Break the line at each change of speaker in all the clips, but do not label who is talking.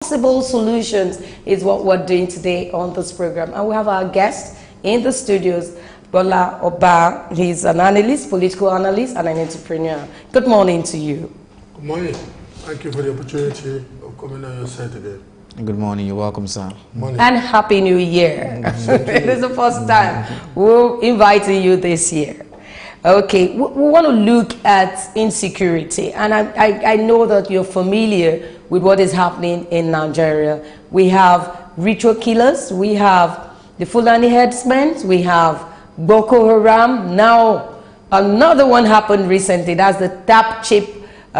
Possible solutions is what we're doing today on this program. And we have our guest in the studios, Bola Oba. He's an analyst, political analyst, and an entrepreneur. Good morning to you.
Good morning. Thank you for the opportunity of coming on your side today.
Good morning. You're welcome, sir.
Morning.
And Happy New Year. It is the first time we're inviting you this year. Okay, we want to look at insecurity, and I know that you're familiar with what is happening in Nigeria. We have ritual killers, we have the Fulani headsmen, we have Boko Haram. Now, another one happened recently. That's the tap chip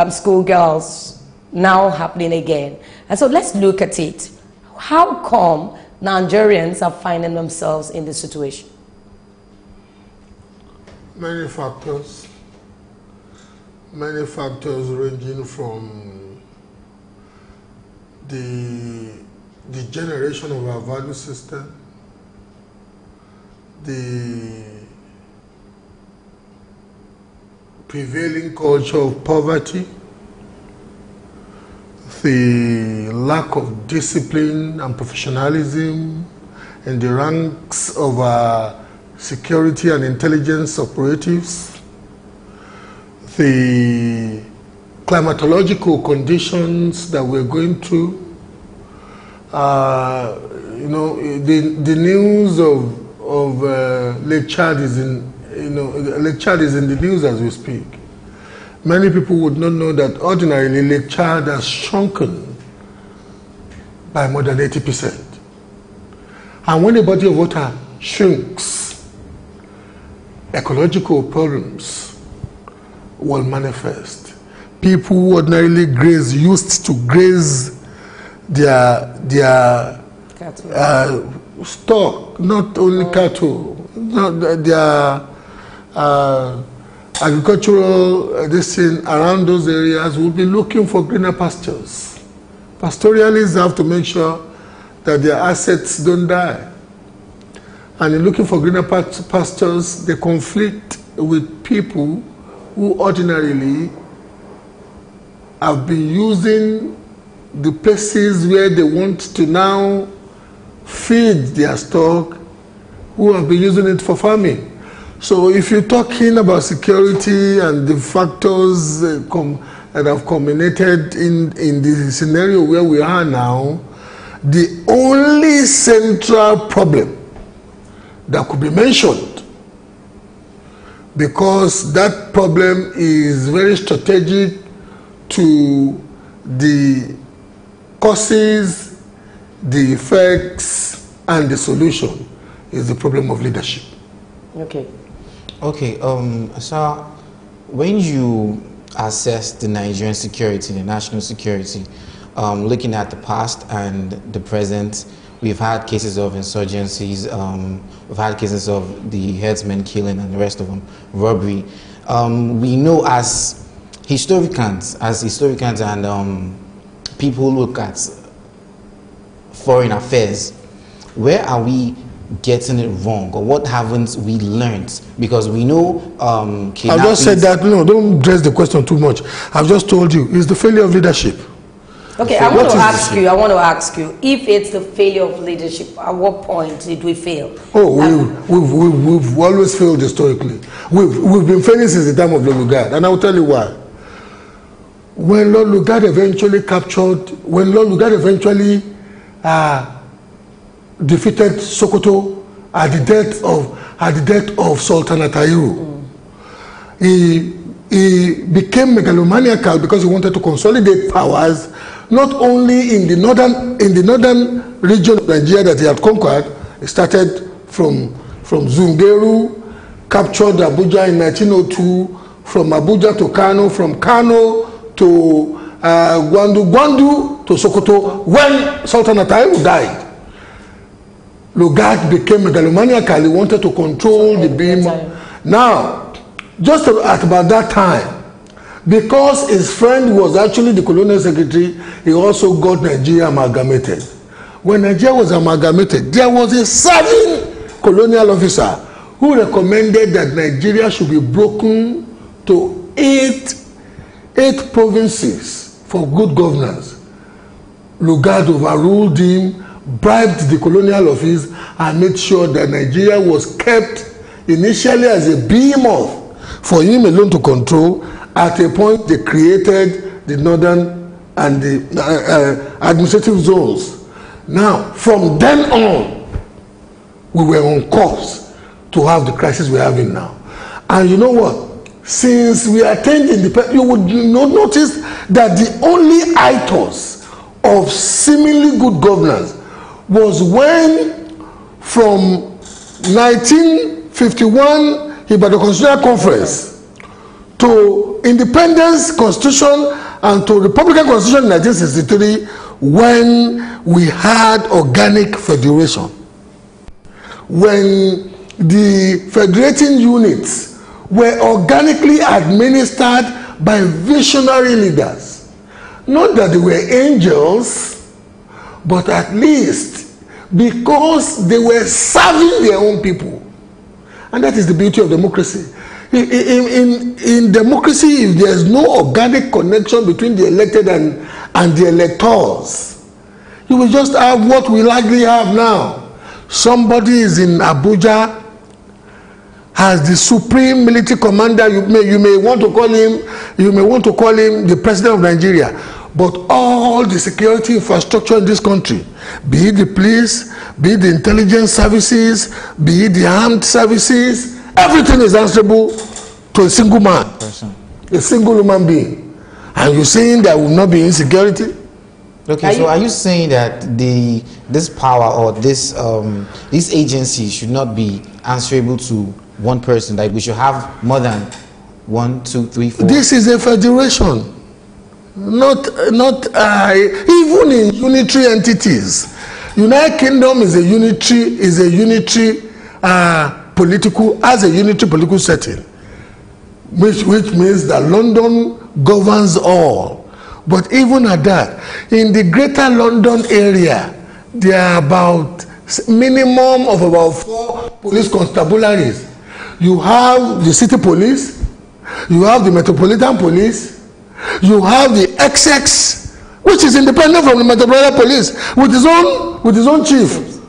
schoolgirls now happening again. And so let's look at it. How come Nigerians are finding themselves in this situation?
Many factors ranging from the generation of our value system, the prevailing culture of poverty, the lack of discipline and professionalism in the ranks of our security and intelligence operatives, the climatological conditions that we're going through, the news of Lake Chad is in, Lake Chad is in the news as we speak. Many people would not know that ordinarily Lake Chad has shrunken by more than 80%. And when a body of water shrinks, ecological problems will manifest. People who ordinarily used to graze their stock, not only cattle, their agricultural thing around those areas will be looking for greener pastures. Pastoralists have to make sure that their assets don't die. And in looking for greener pastures, they conflict with people who ordinarily have been using the places where they want to now feed their stock, who have been using it for farming. So if you're talking about security and the factors that have culminated in the scenario where we are now, the only central problem that could be mentioned, because that problem is very strategic to the causes, the effects, and the solution, is the problem of leadership.
Okay.
Okay, sir, when you assess the Nigerian security, the national security, looking at the past and the present, we've had cases of insurgencies, we've had cases of the headsmen killing and the rest of them, robbery. We know as historians and people who look at foreign affairs, where are we getting it wrong, or what haven't we learned? Because we know
I've just said that, no, don't dress the question too much. I've just told you, it's the failure of leadership.
Okay, I want to ask you, if it's the failure of leadership, at what point did we fail?
Oh, we've always failed historically. We've been failing since the time of Lord Lugard, and I'll tell you why. When Lord Lugard eventually defeated Sokoto at the death of Sultan Atahiru, he became megalomaniacal because he wanted to consolidate powers, not only in the northern region of Nigeria that he had conquered. He started from Zungeru, captured Abuja in 1902, from Abuja to Kano, from Kano to Gwandu to Sokoto. When Sultan Atahiru died, Lugard became megalomaniacal. He wanted to control the beam. Now, just at about that time, because his friend was actually the colonial secretary, he also got Nigeria amalgamated. When Nigeria was amalgamated, there was a certain colonial officer who recommended that Nigeria should be broken to eight provinces for good governance. Lugard overruled him, bribed the colonial office, and made sure that Nigeria was kept initially as a behemoth for him alone to control. At a point, they created the northern and the administrative zones. Now, from then on, we were on course to have the crisis we're having now. And you know what? Since we attained independence, you would notice that the only ethos of seemingly good governance was when, from 1951, Ibadan Constitutional Conference, to Independence Constitution and to Republican Constitution in 1963, when we had organic federation. When the federating units were organically administered by visionary leaders. Not that they were angels, but at least because they were serving their own people. And that is the beauty of democracy. In democracy, if there is no organic connection between the elected and the electors, you will just have what we likely have now. Somebody is in Abuja, as the supreme military commander. You may want to call him the president of Nigeria, but all the security infrastructure in this country, be it the police, be it the intelligence services, be it the armed services, everything is answerable to a single man, a single human being. And you're saying there will not be insecurity?
Okay, so are you saying that this power or this agency should not be answerable to one person, like we should have more than 1, 2, 3, 4? This is a federation, not even in unitary entities. United Kingdom is a unitary political setting, which means that London governs all. But even at that, in the greater London area, there are about minimum of about 4 police constabularies. You have the city police, you have the metropolitan police, you have the XX, which is independent from the metropolitan police, with his own chief.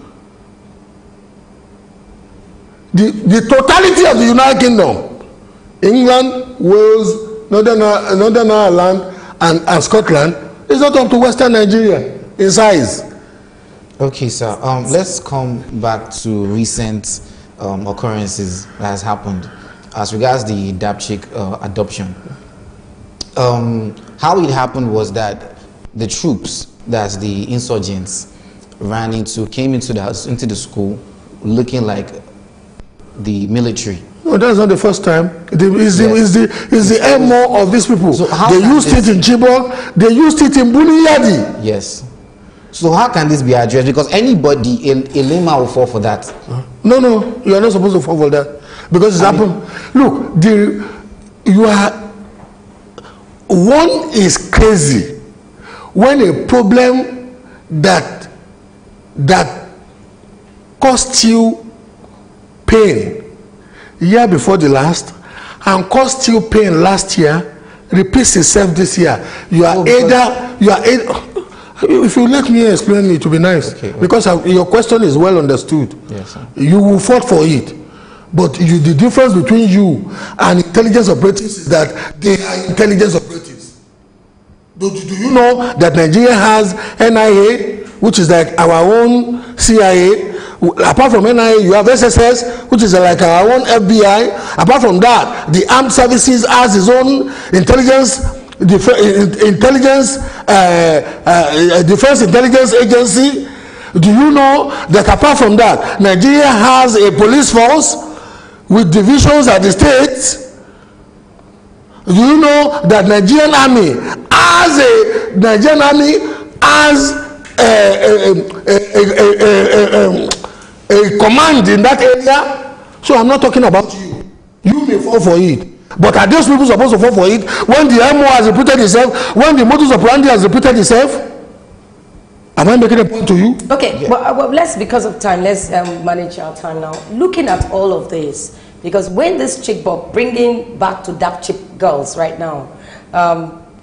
The totality of the United Kingdom, England, Wales, Northern Ireland, and Scotland, is not up to Western Nigeria in size. Okay, sir. Let's come back to recent occurrences that has happened as regards the DAPCHIC adoption. How it happened was that the troops, that's the insurgents, came into the school looking like the military. No, that's not the first time. It's the MO of these people. So they used it in Chibok, they used it in Buniyadi. Yes. So how can this be addressed? Because anybody, a layman will fall for that. No, you are not supposed to fall for that. Because it's happened. Look, one is crazy when a problem that cost you pain year before the last and cost you pain last year repeats itself this year. If you let me explain it, will be nice. Okay. Because your question is well understood. Yes, sir. You will fight for it. But the difference between you and intelligence operatives is that they are intelligence operatives. Do you know that Nigeria has NIA, which is like our own CIA? Apart from NIA, you have SSS, which is like our own FBI. Apart from that, the armed services has its own intelligence. Defense Intelligence Agency. Do you know that apart from that, Nigeria has a police force with divisions at the states? Do you know that Nigerian Army has a command in that area? So I'm not talking about you. You may fall for it. But are those people supposed to fall for it when the MO has repeated itself, when the modus operandi has repeated itself? Am I making a point to you? Okay, yeah. Well, because of time, let's manage our time now. Looking at all of this, because when this chick Bob bringing back to DAPCHIC girls right now,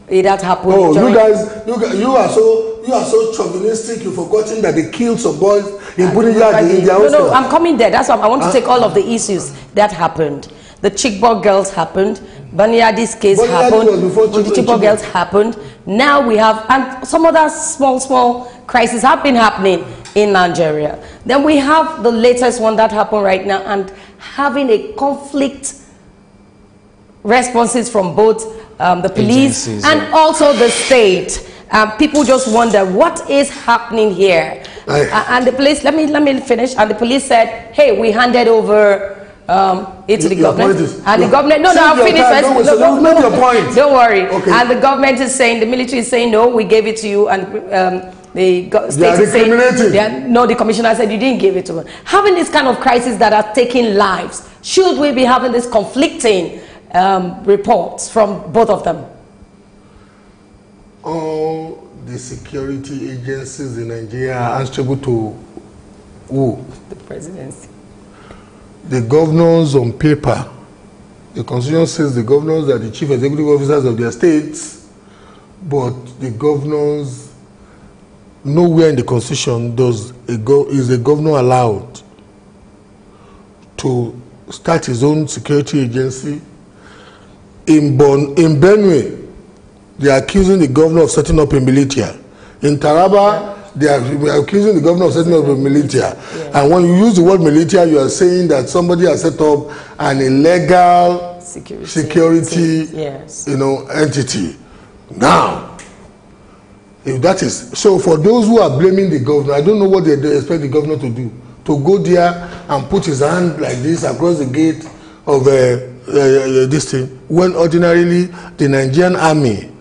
it had happened.
Oh, you are so chauvinistic. You've forgotten that they killed some boys in Buniyadi in their hostel.
No, I'm coming there. That's why I want to take all of the issues that happened. The Chibok girls happened. Buniyadi's case happened. The Chibok girls happened. Now we have, and some other small crises have been happening in Nigeria. Then we have the latest one that happened right now, and having a conflict responses from both the police and also the state. People just wonder what is happening here. And the police, let me finish. And the police said, "Hey, we handed over it to the government." And the government, I'll finish first. No, don't worry. Okay. And the government is saying, the military is saying, "No, we gave it to you," and the state is saying, "No, the commissioner said you didn't give it to them." Having this kind of crisis that are taking lives, should we be having this conflicting reports from both of them?
All the security agencies in Nigeria are answerable to who?
The presidency.
The governors on paper. The constitution says the governors are the chief executive officers of their states, but the governors, nowhere in the constitution is a governor allowed to start his own security agency. In Benue, they are accusing the governor of setting up a militia. In Taraba, they are accusing the governor of setting up a militia. Yeah. And when you use the word militia, you are saying that somebody has set up an illegal security entity. Now, if that is so, for those who are blaming the governor, I don't know what they expect the governor to do. To go there and put his hand like this across the gate of this thing, when ordinarily the Nigerian army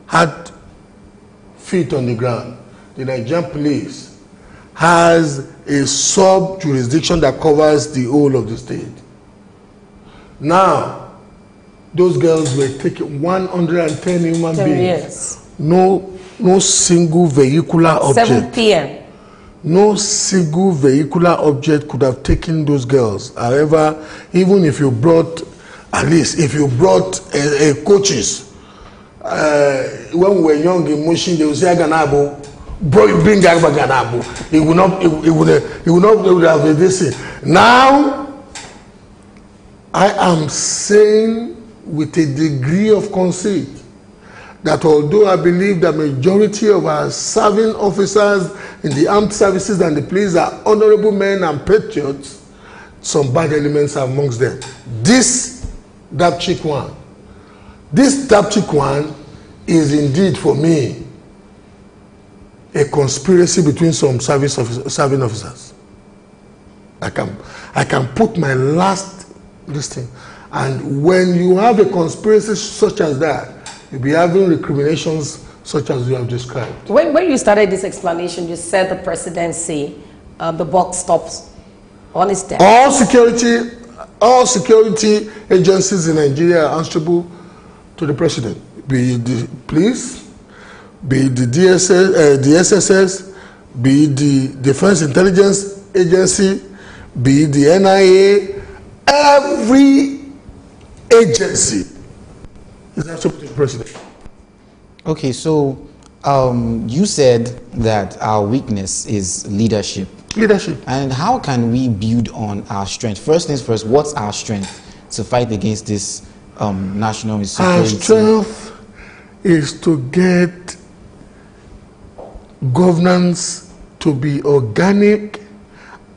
had feet on the ground. The Nigerian police has a sub-jurisdiction that covers the whole of the state. Now, those girls were taken, 110 human beings. Yes. No single vehicular object.
7 p.m.
No single vehicular object could have taken those girls. However, even if you brought, at least if you brought coaches, when we were young in Mushin, they would say Ganabo, bro, bring Ganabo. It would not have this thing. Now, I am saying with a degree of conceit that although I believe the majority of our serving officers in the armed services and the police are honorable men and patriots, some bad elements are amongst them. This Dapchik one is indeed for me a conspiracy between some serving officers. I can put my last listing, and when you have a conspiracy such as that, you'll be having recriminations such as you have described.
When you started this explanation, you said the presidency, the buck stops on its desk.
All security agencies in Nigeria are answerable to the president, be it the police, be it the SSS, be it the Defense Intelligence Agency, be it the NIA. Every agency is answerable to the president.
Okay, so you said that our weakness is leadership. And how can we build on our strength? First things first, what's our strength to fight against this national insecurity?
Our strength is to get governance to be organic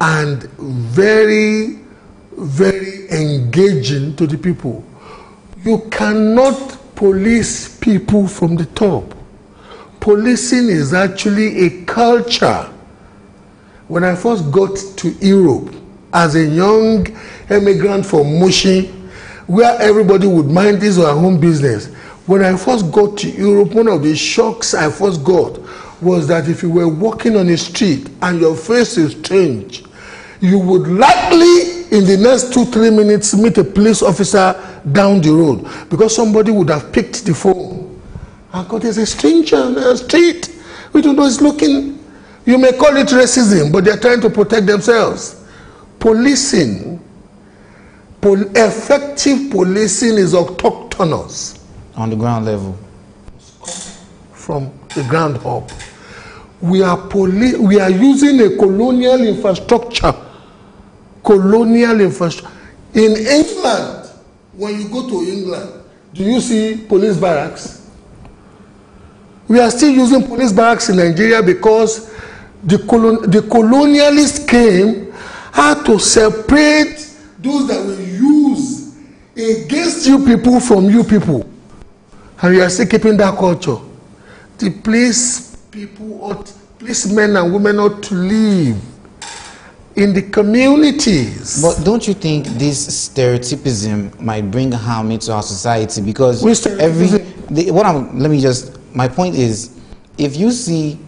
and very, very engaging to the people. You cannot police people from the top. Policing is actually a culture. When I first got to Europe as a young immigrant from Mushin, where everybody would mind his or her own business, when I first got to Europe, one of the shocks I first got was that if you were walking on a street and your face is strange, you would likely in the next 2-3 minutes meet a police officer down the road, because somebody would have picked the phone. And God, there's a stranger on the street. We don't know he's looking. You may call it racism, but they're trying to protect themselves. Policing, effective policing is autochthonous.
On the ground level.
from the ground up. We are using a colonial infrastructure. Colonial infrastructure. In England, when you go to England, do you see police barracks? We are still using police barracks in Nigeria because the colonialists came, had to separate those that were used against you people from you people. And we are still keeping that culture. The place men and women ought to live in the communities.
But don't you think this stereotypism might bring harm into our society? Because my point is, if you see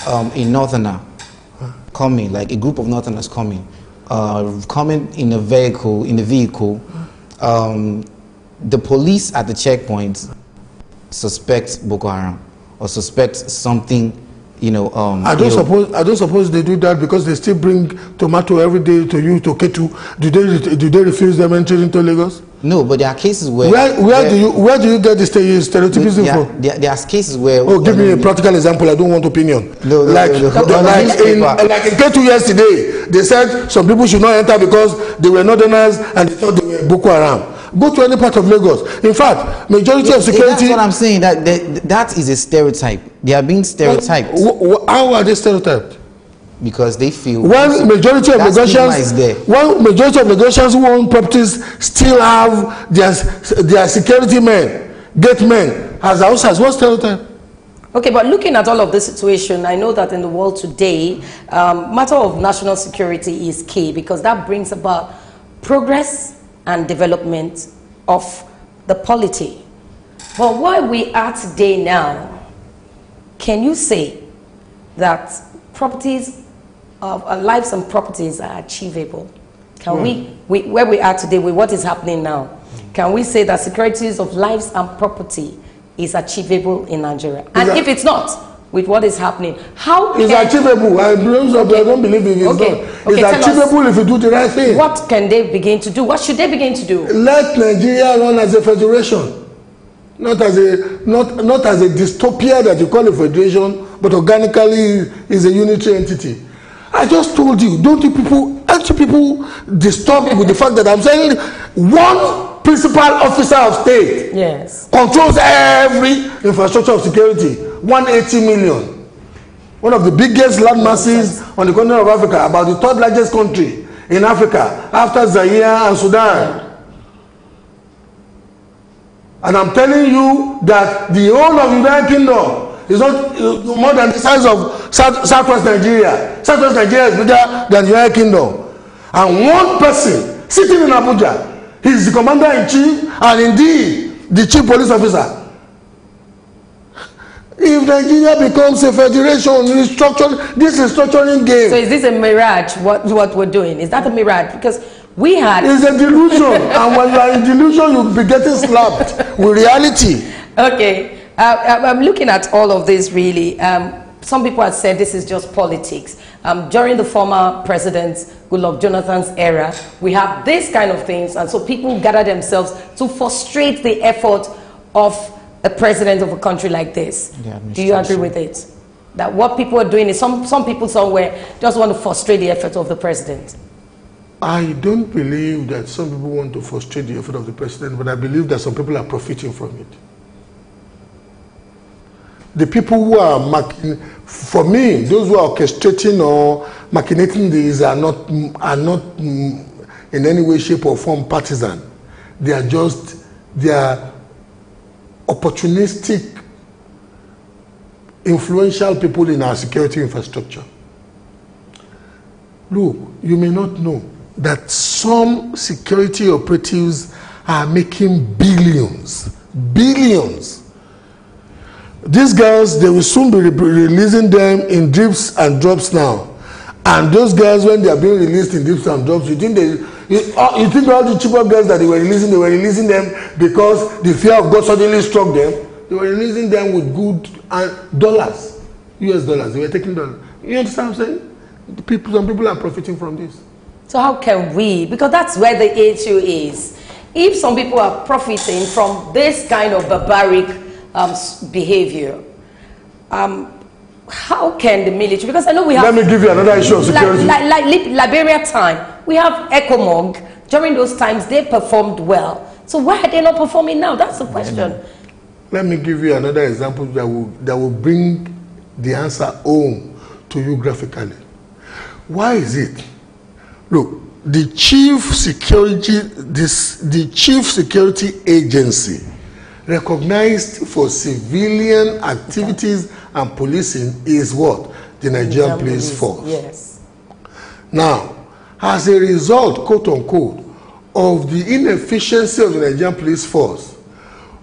a northerner coming, like a group of northerners coming in a vehicle, the police at the checkpoint suspect Boko Haram or suspect something, I don't suppose they do that because they still bring tomato every day to you to Ketu. Do they refuse them entering into Lagos? No, but there are cases where
where do you get this stereotypism from?
There are cases where.
Oh, give me a practical example. I don't want opinion. Like in Ketu yesterday, they said some people should not enter because they were northerners and they thought they were Boko Haram. Go to any part of Lagos. In fact, majority of security.
That's what I'm saying. That is a stereotype. They are being stereotyped.
How are they stereotyped?
Because they feel.
When majority of Lagosians who own properties still have their security men, gate men as houses. What stereotype?
Okay, but looking at all of this situation, I know that in the world today, matter of national security is key because that brings about progress and development of the polity. But where we are today now, can you say that properties of lives and properties are achievable? Can we where we are today with what is happening now, can we say that securities of lives and property is achievable in Nigeria? And if it's not, with what is happening, how
it's achievable? I don't believe it is not. It's achievable if you do the right thing.
What can they begin to do? What should they begin to do?
Let Nigeria run as a federation, not as a dystopia that you call a federation, but organically is a unitary entity. I just told you, aren't you people disturbed with the fact that I'm saying one principal officer of state controls every infrastructure of security, 180 million. One of the biggest land masses on the continent of Africa, about the third largest country in Africa after Zaire and Sudan. And I'm telling you that the whole of the United Kingdom is not more than the size of Southwest Nigeria. Southwest Nigeria is bigger than the United Kingdom. And one person sitting in Abuja, he's the commander-in-chief and indeed the chief police officer. If Nigeria becomes a federation, this is structuring game.
So is this a mirage, what we're doing? Is that a mirage? Because we had...
It's a delusion. And when you are in delusion, you'll be getting slapped with reality.
Okay. I'm looking at all of this really. Some people have said this is just politics. During the former President Goodluck Jonathan's era, we have this kind of things, and so people gather themselves to frustrate the effort of a president of a country like this. Do you agree with it? That what people are doing is some people somewhere just want to frustrate the effort of the president.
I don't believe that some people want to frustrate the effort of the president, but I believe that some people are profiting from it. The people who are for me, those who are orchestrating or machinating these are not in any way, shape, or form partisan. They are opportunistic, influential people in our security infrastructure. Look, you may not know that some security operatives are making billions. These girls, they will soon be releasing them in drips and drops now. And those girls, when they are being released in drips and drops, you think all the cheaper girls that they were releasing them because the fear of God suddenly struck them. They were releasing them with good dollars, US dollars. They were taking dollars. You understand what I'm saying? Some people are profiting from this.
So how can we? Because that's where the issue is. If some people are profiting from this kind of barbaric behavior, how can the military, because I know we have...
Let me give you another issue of security.
Like Liberia time, we have ECOMOG. During those times, they performed well. So why are they not performing now? That's the question.
Let me give you another example that will bring the answer home to you graphically. Why is it? Look, the chief security agency recognized for civilian activities and policing is what? The Nigerian Police Force.
Yes.
Now, as a result, quote unquote, of the inefficiency of the Nigerian Police Force,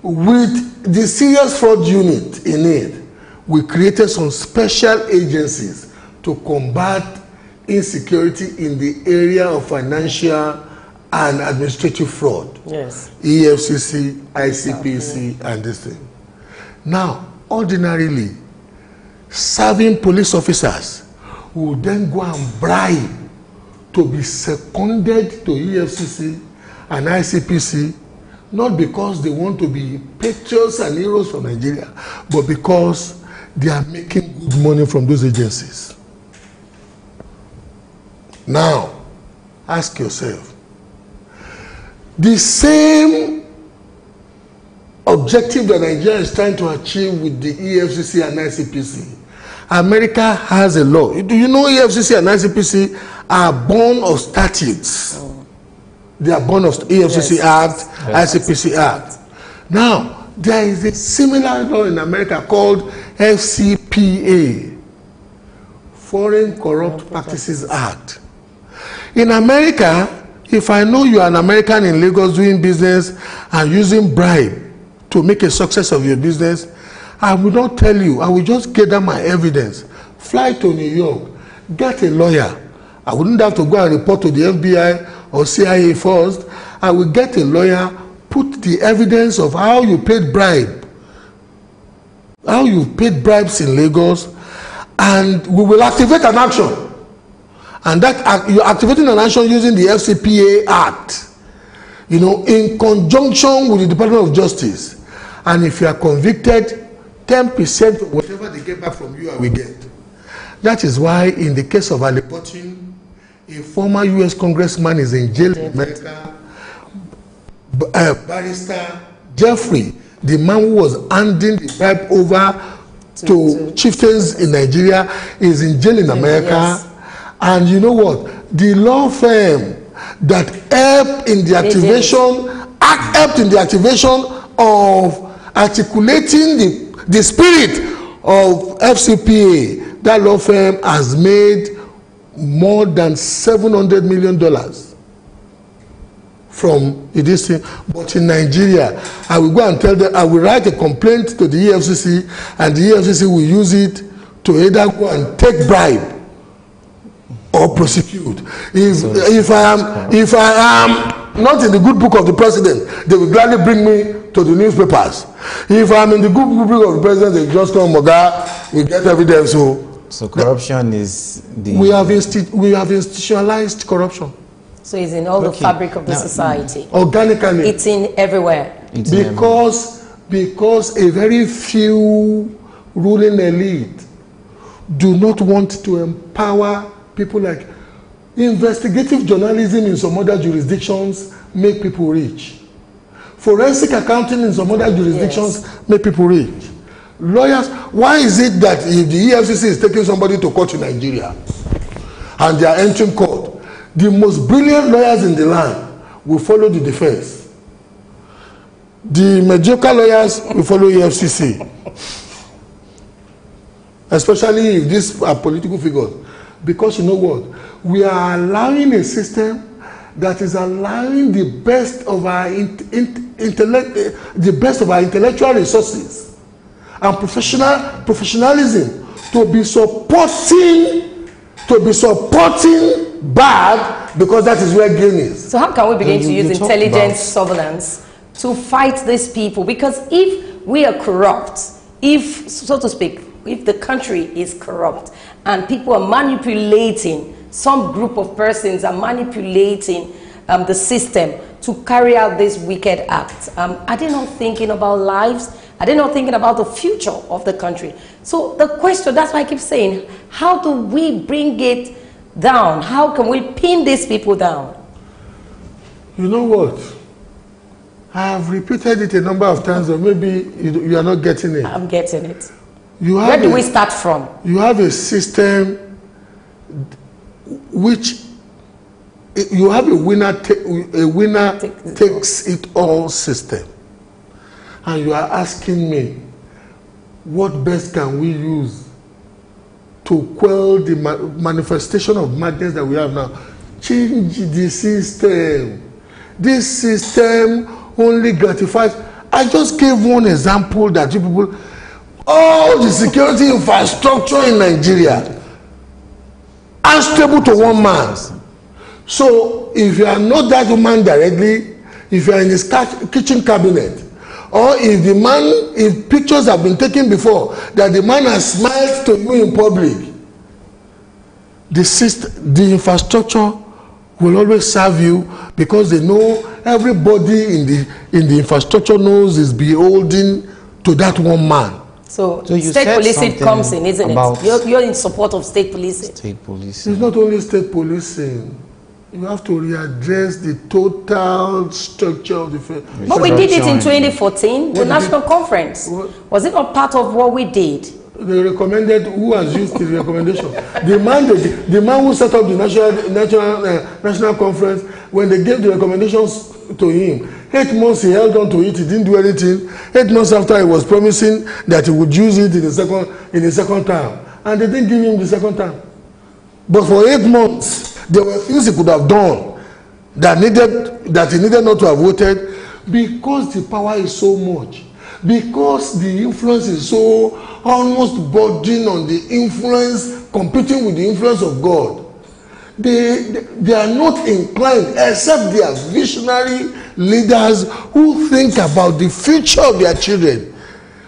with the serious fraud unit in it, we created some special agencies to combat insecurity in the area of financial and administrative fraud.
Yes.
EFCC, ICPC, and this thing. Now, ordinarily, serving police officers will then go and bribe to be seconded to EFCC and ICPC, not because they want to be patriots and heroes for Nigeria, but because they are making good money from those agencies. Now, ask yourself, the same objective that Nigeria is trying to achieve with the EFCC and ICPC, America has a law. Do you know EFCC and ICPC are born of statutes? They are born of EFCC Act, ICPC Act. Now, there is a similar law in America called FCPA, Foreign Corrupt Practices Act. In America, if I know you are an American in Lagos doing business and using bribe to make a success of your business, I will not tell you. I will just gather my evidence, fly to New York, get a lawyer. I wouldn't have to go and report to the FBI or CIA first. I will get a lawyer, put the evidence of how you paid bribe, how you paid bribes in Lagos, and we will activate an action. And that you're activating an action using the FCPA Act, you know, in conjunction with the Department of Justice. And if you are convicted, 10% of whatever they get back from you, I will get. That is why, in the case of Alipotin, a former U.S. congressman is in jail in America. Barrister Jeffrey, the man who was handing the bribe over to chieftains in Nigeria, is in jail in America. Yes. And you know what? The law firm that helped in the activation, of articulating the spirit of FCPA, that law firm has made more than $700 million from this thing. But in Nigeria, I will go and tell them, I will write a complaint to the EFCC, and the EFCC will use it to either go and take bribe or prosecute. If I am not in the good book of the president, they will gladly bring me to the newspapers. If I'm in the good book of the president, they just come, Moga, we get evidence.
So corruption is the...
We have institutionalized corruption.
So it's in all the fabric of the society.
Organically.
It's in everywhere.
Because a very few ruling elite do not want to empower people. Like investigative journalism in some other jurisdictions make people rich. Forensic accounting in some other jurisdictions make people rich. Lawyers, why is it that if the EFCC is taking somebody to court in Nigeria and they are entering court, the most brilliant lawyers in the land will follow the defense? The mediocre lawyers will follow EFCC. Especially if these are political figures. Because you know what? We are allowing a system that is allowing the best of our intellectual resources and professionalism to be supporting bad, because that is where gain is.
So how can we begin to use intelligence surveillance to fight these people? Because if we are corrupt, if, so to speak, if the country is corrupt and people are manipulating, some group of persons are manipulating the system to carry out this wicked act, are they not thinking about lives? Are they not thinking about the future of the country? So the question, that's why I keep saying, how do we bring it down? How can we pin these people down?
You know what? I have repeated it a number of times, or maybe you are not getting it.
I'm getting it.
Where
do we start from?
You have a system which you have a winner takes it all system, and you are asking me what best can we use to quell the manifestation of madness that we have now. Change the system. This system only gratifies. I just gave one example that you people, all the security infrastructure in Nigeria, unstable to one man. So if you are not that woman directly, if you are in his kitchen cabinet, or if pictures have been taken before that the man has smiled to you in public, the infrastructure will always serve you, because they know everybody in the infrastructure knows is beholden to that one man.
So state policing comes in, isn't it? You're in support of state policing.
State policing.
It's not only state policing. You have to readdress the total structure of the...
But we did it in 2014, the national conference. Was it not part of what we did?
They recommended, who has used the recommendation? The man who set up the national conference, when they gave the recommendations to him, 8 months he held on to it, he didn't do anything. 8 months after, he was promising that he would use it in the second term. And they didn't give him the second term. But for 8 months, there were things he could have done that he needed not to have voted, because the power is so much. Because the influence is so almost bordering on the influence, competing with the influence of God. They are not inclined, except they are visionary leaders who think about the future of their children.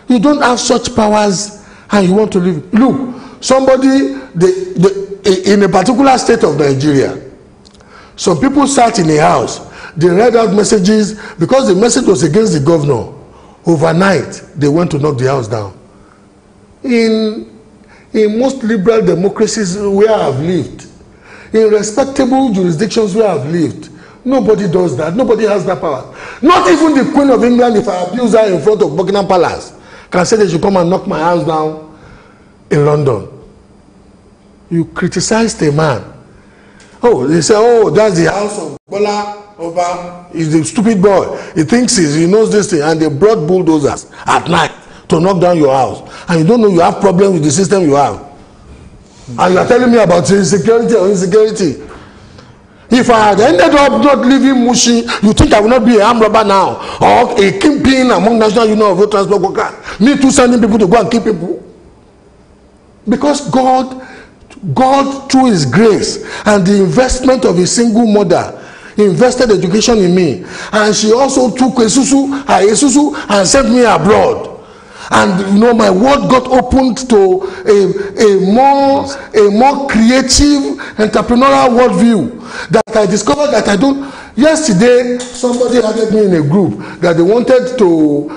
You don't have such powers and you want to live. Look, somebody, in a particular state of Nigeria, some people sat in a house, they read out messages, because the message was against the governor. Overnight, they went to knock the house down. In most liberal democracies where I have lived, in respectable jurisdictions where I have lived, nobody does that. Nobody has that power. Not even the Queen of England, if I abuse her in front of Buckingham Palace, can say they should come and knock my house down in London. You criticized a man. Oh, they say, oh, that's the house of Bola Oba. He's a stupid boy. He thinks he knows this thing. And they brought bulldozers at night to knock down your house. And you don't know you have problems with the system you have. And you are telling me about insecurity or insecurity. If I had ended up not leaving Mushi, you think I will not be a armed robber now? Or a kingpin among National Union of Road Transport Workers? Me too, sending people to go and kill people? Because God, through his grace and the investment of a single mother, invested education in me, and she also took Esusu and sent me abroad. And you know, my world got opened to a more creative entrepreneurial worldview, that I discovered that I don't. Yesterday, somebody added me in a group that they wanted to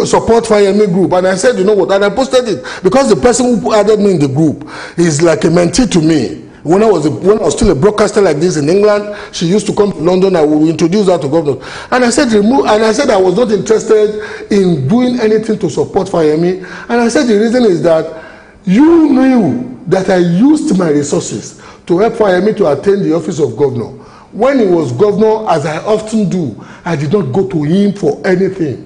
support FireMe group, and I said, you know what? And I posted it because the person who added me in the group is like a mentee to me. When I was still a broadcaster like this in England, she used to come to London. I would introduce her to governors, and I said I was not interested in doing anything to support FireMe, and I said the reason is that you knew that I used my resources to help FireMe to attain the office of governor. When he was governor, as I often do, I did not go to him for anything.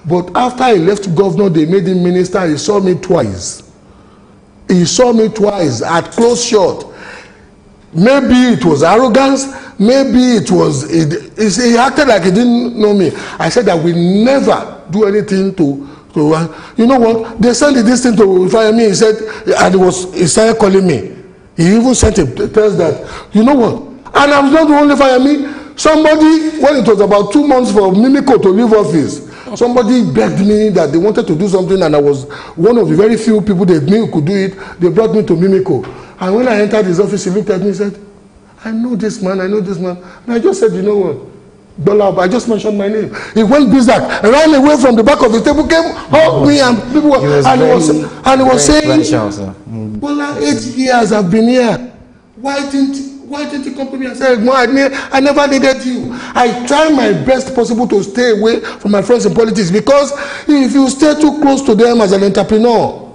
But after I left governor, they made him minister. He saw me twice. He saw me twice at close shot. Maybe it was arrogance. Maybe it was... He acted like he didn't know me. I said I will never do anything to you know what? They sent this thing to FireMe. He said, and he started calling me. He even sent a text that, you know what? And I was not the only FireMe. Somebody, when it was about 2 months for Mimiko to leave office, somebody begged me that they wanted to do something, and I was one of the very few people they knew could do it. They brought me to Mimiko. And when I entered his office, he looked at me and said, I know this man, I know this man. And I just said, you know what? I just mentioned my name. He went Bizak, ran away from the back of the table, came, hugged me, and people were, and he was saying, well, 8 years I've been here. Why didn't you come to me and say, no, I never needed you. I try my best possible to stay away from my friends in politics, because if you stay too close to them as an entrepreneur,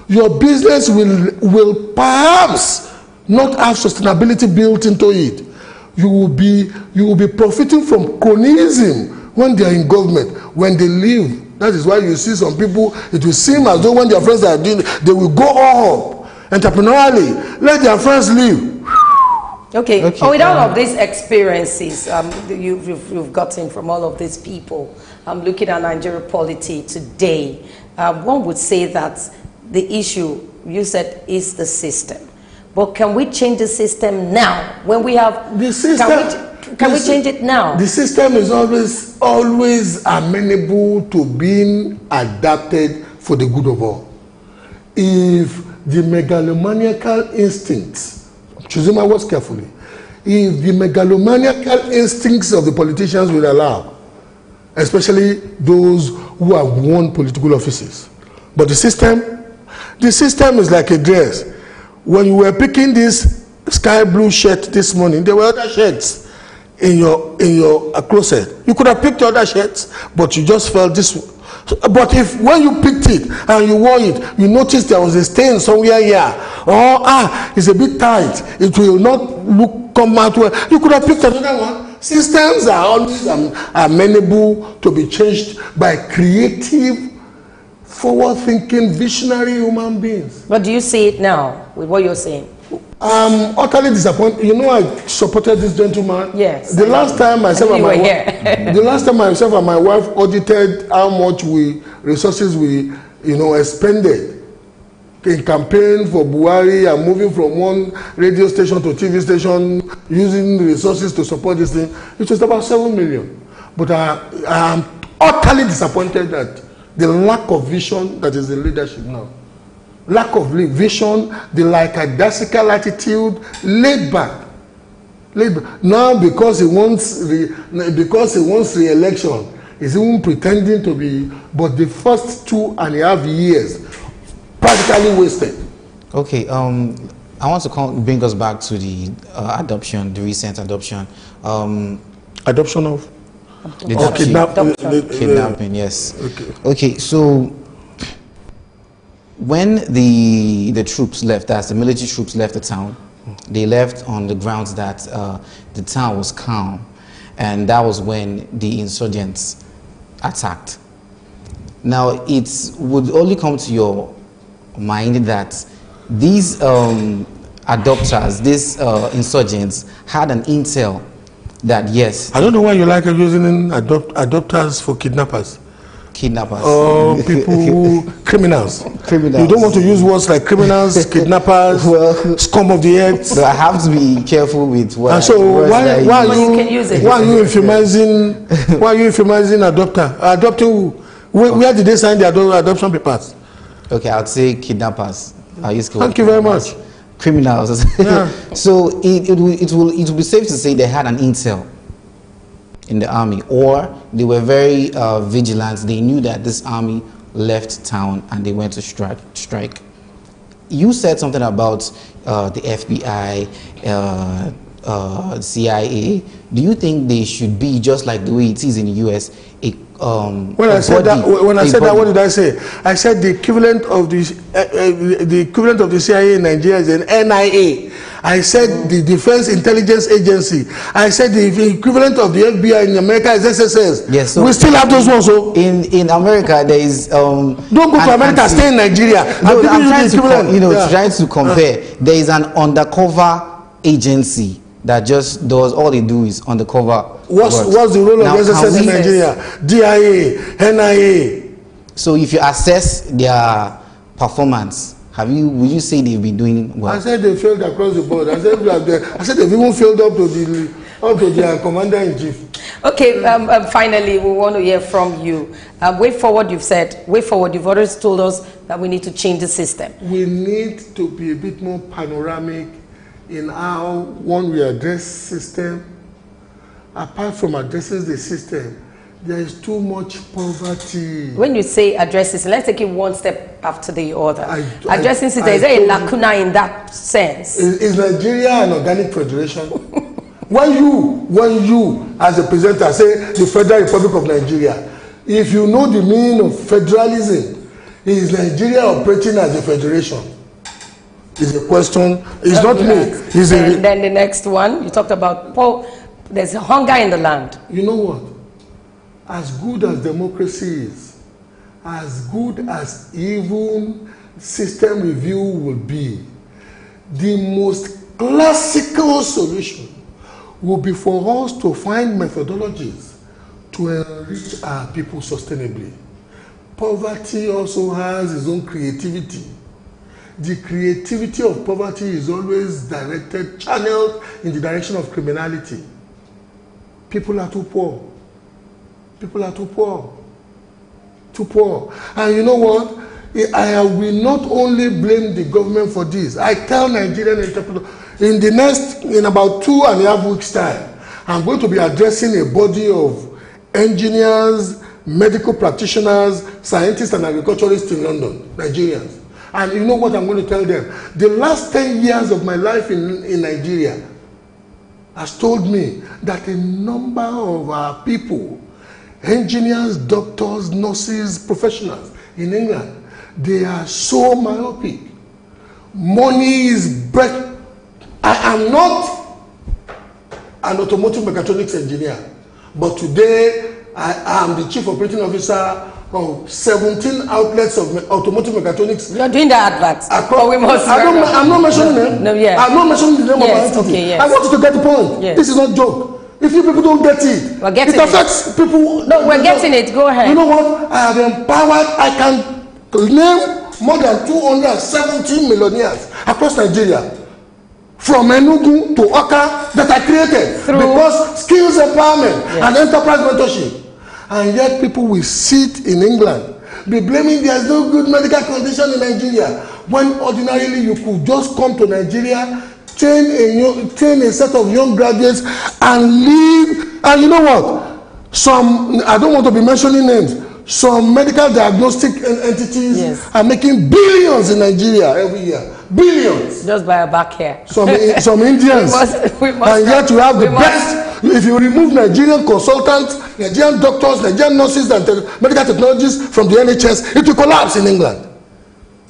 your business will perhaps not have sustainability built into it. You will be profiting from cronyism when they are in government. When they leave, that is why you see some people, it will seem as though when their friends are doing, they will go up entrepreneurially, let their friends leave.
Okay. With all of these experiences you've gotten from all of these people, looking at Nigerian polity today, one would say that the issue, you said, is the system. But can we change the system now? When we have
the system,
can we change it now?
The system is always amenable to being adapted for the good of all. If the megalomaniacal instincts, I'm choosing my words carefully, if the megalomaniacal instincts of the politicians will allow, especially those who have won political offices, but the system is like a dress. When you were picking this sky blue shirt this morning, there were other shirts in your closet. You could have picked other shirts, but you just felt this. But if when you picked it and you wore it, you noticed there was a stain somewhere here, or it's a bit tight, it will not come out well, you could have picked another one. Systems are always amenable to be changed by creative, forward-thinking, visionary human beings.
But do you see it now with what you're saying?
I'm utterly disappointed. You know, I supported this gentleman.
Yes.
The last time myself and my wife audited how much resources we expended in campaign for Buhari and moving from one radio station to TV station, using resources to support this thing, it was about 7 million. But I am utterly disappointed that the lack of vision that is in leadership now. Lack of vision, the lackadaisical attitude, laid back. Now because he wants re-election, he's even pretending to be, but the first 2.5 years practically wasted.
Okay, I want to bring us back to the adoption, the recent adoption.
Adoption of?
Kidnapping, yes. Okay, so when the troops left, that's the military troops left the town, they left on the grounds that the town was calm, and that was when the insurgents attacked. Now, it would only come to your mind that these adopters, these insurgents, had an intel that yes.
I don't know why you like using adopters for kidnappers.
Kidnappers.
Or people, criminals.
Criminals.
You don't want to use words like criminals, kidnappers, well, scum of the earth.
So I have to be careful with what.
And so why are you infamizing adopter? Adopting who? Where did they sign the adoption papers?
Okay, I'd say kidnappers.
Thank you very much.
Criminals. Yeah. So it will be safe to say they had an intel in the army, or they were very vigilant. They knew that this army left town and they went to strike. You said something about the FBI, CIA. Do you think they should be just like the way it is in the US? When I said that, what did I say? I said the equivalent of the CIA in Nigeria is an NIA. I said the Defense Intelligence Agency. I said the equivalent of the FBI in America is SSS. Yes, so
we still have those ones. So
in America there is
don't go to America, stay in Nigeria.
No, I'm trying to compare. There is an undercover agency that just does, all they do is undercover.
What's the role of SSS in Nigeria? DIA, NIA.
So if you assess their performance, would you say they've been doing well?
I said they failed across the board. I said they've even failed up to their commander-in-chief.
Okay, finally, we want to hear from you. Way forward, you've said. Way forward, you've always told us that we need to change the system.
We need to be a bit more panoramic in how, one, we address system, apart from addressing the system, there is too much poverty.
When you say addressing, let's take it one step after the other. Addressing system, is there a lacuna in that sense?
Is Nigeria an organic federation? when you, as a presenter, say the Federal Republic of Nigeria, if you know the meaning of federalism, is Nigeria operating as a federation? Is a question. It's not me.
Then the next one, you talked about there's hunger in the land.
You know what? As good as democracy is, as good as even system review will be, the most classical solution will be for us to find methodologies to enrich our people sustainably. Poverty also has its own creativity. The creativity of poverty is always directed, channeled in the direction of criminality. People are too poor. People are too poor. Too poor. And you know what? I will not only blame the government for this. I tell Nigerian entrepreneurs, in about 2.5 weeks' time, I'm going to be addressing a body of engineers, medical practitioners, scientists, and agriculturists in London, Nigerians. And you know what I'm going to tell them? The last 10 years of my life in Nigeria has told me that a number of our people, engineers, doctors, nurses, professionals in England, they are so myopic. Money is bread. I am not an automotive mechatronics engineer, but today I am the chief operating officer of 17 outlets of automotive mechatronics.
You're doing the adverts.
I'm not mentioning them.
No, yeah.
I'm not mentioning the name of my entity.
Okay, yes.
I want you to get the point. Yes. This is not a joke. If you people don't get it, it affects people.
No, we're getting it. Go ahead.
You know what? I have empowered. I can name more than 217 millionaires across Nigeria, from Enugu to Oka, that I created because skills empowerment and enterprise mentorship. And yet people will sit in England, be blaming there's no good medical condition in Nigeria, when ordinarily you could just come to Nigeria, train a set of young graduates and leave. And you know what? Some, I don't want to be mentioning names, some medical diagnostic entities are making billions in Nigeria every year. Billions.
Just by a back hair.
Some Indians. And yet you have the best. If you remove Nigerian consultants, Nigerian doctors, Nigerian nurses, and medical technologists from the NHS, it will collapse in England.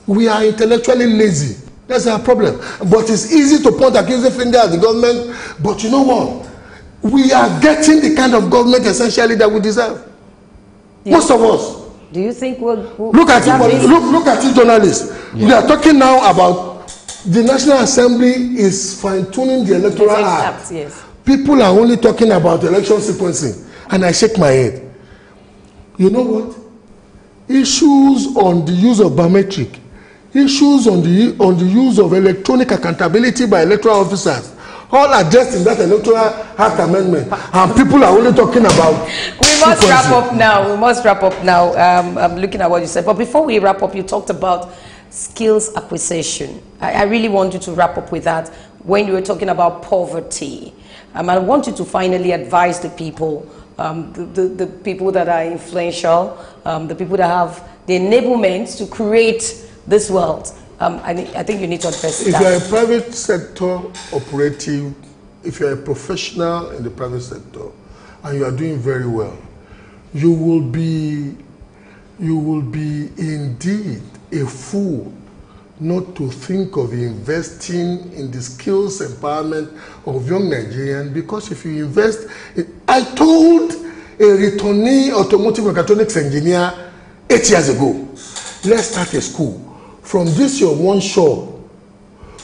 We are intellectually lazy. That's our problem. But it's easy to point accusing finger at the government. But you know what? We are getting the kind of government essentially that we deserve. Most of us.
Do you think we'll
look at it? Look at it, journalists. We are talking now about the National Assembly is fine-tuning the Electoral Act. People are only talking about election sequencing, and I shake my head. You know what? Issues on the use of biometric, issues on the use of electronic accountability by electoral officers, all addressed in that Electoral Act amendment, and people are only talking about.
We must wrap up now. We must wrap up now. I'm looking at what you said, but before we wrap up, you talked about skills acquisition. I really want you to wrap up with that. When you were talking about poverty, I want you to finally advise the people, the people that are influential, the people that have the enablement to create this world. I think you need to address that.
If you're a private sector operative, if you're a professional in the private sector, and you are doing very well, you will be indeed a fool not to think of investing in the skills empowerment of young Nigerians, because if you invest, I told a returnee automotive mechatronics engineer 8 years ago, let's start a school. From this your one shop,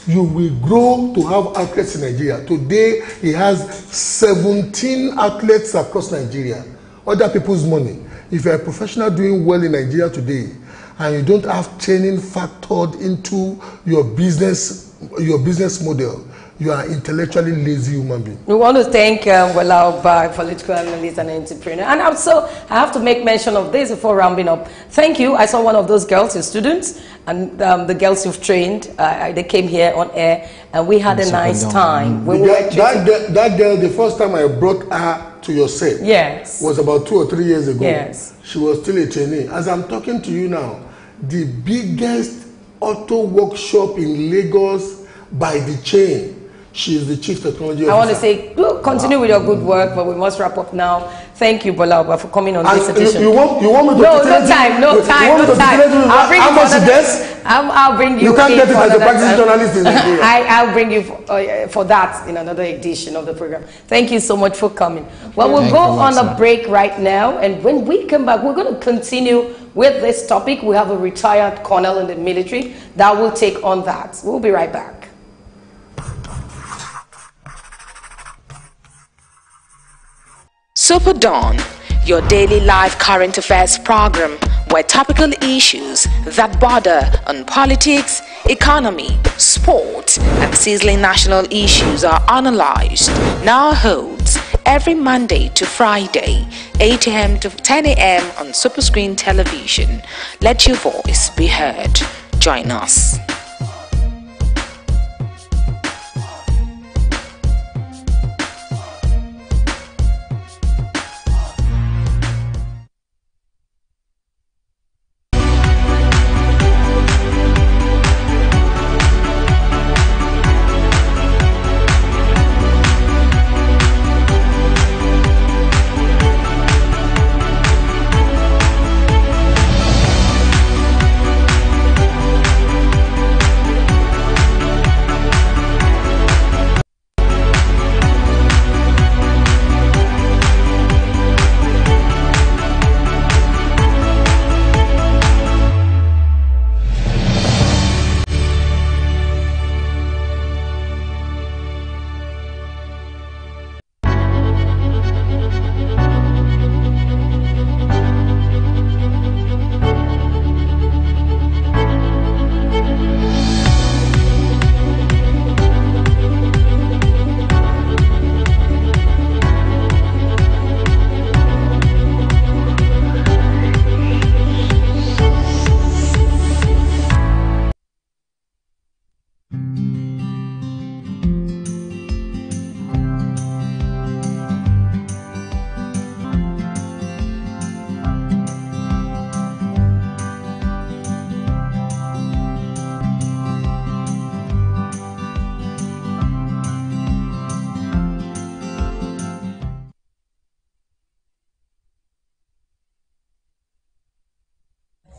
you will grow to have outlets in Nigeria. Today, he has 17 outlets across Nigeria. Other people's money. If you're a professional doing well in Nigeria today, and you don't have training factored into your business model, you are intellectually lazy human being.
We want to thank Wela Oba, political analyst and entrepreneur. And also, I have to make mention of this before rounding up. Thank you. I saw one of those girls, your students, and the girls you've trained. They came here on air, and we had a nice time.
That girl, the first time I brought her to your set was about 2 or 3 years ago.
Yes.
She was still a trainee. As I'm talking to you now, the biggest auto workshop in Lagos by the chain. She is the chief technology officer.
I want to say, continue with your good work, but we must wrap up now. Thank you, Bola Oba, for coming on this edition.
You want me to
no time. I'll bring
how much it gets?
I'll bring you.
You can't get it as a practicing journalist in Nigeria.
I'll bring you for that in another edition of the program. Thank you so much for coming. Well, we'll go on a break right now, and when we come back, we're going to continue with this topic. We have a retired colonel in the military that will take on that. We'll be right back.
Superdawn, your daily live current affairs program where topical issues that border on politics, economy, sport, and sizzling national issues are analyzed, now holds every Monday to Friday, 8 a.m. to 10 a.m. on Superscreen television. Let your voice be heard. Join us.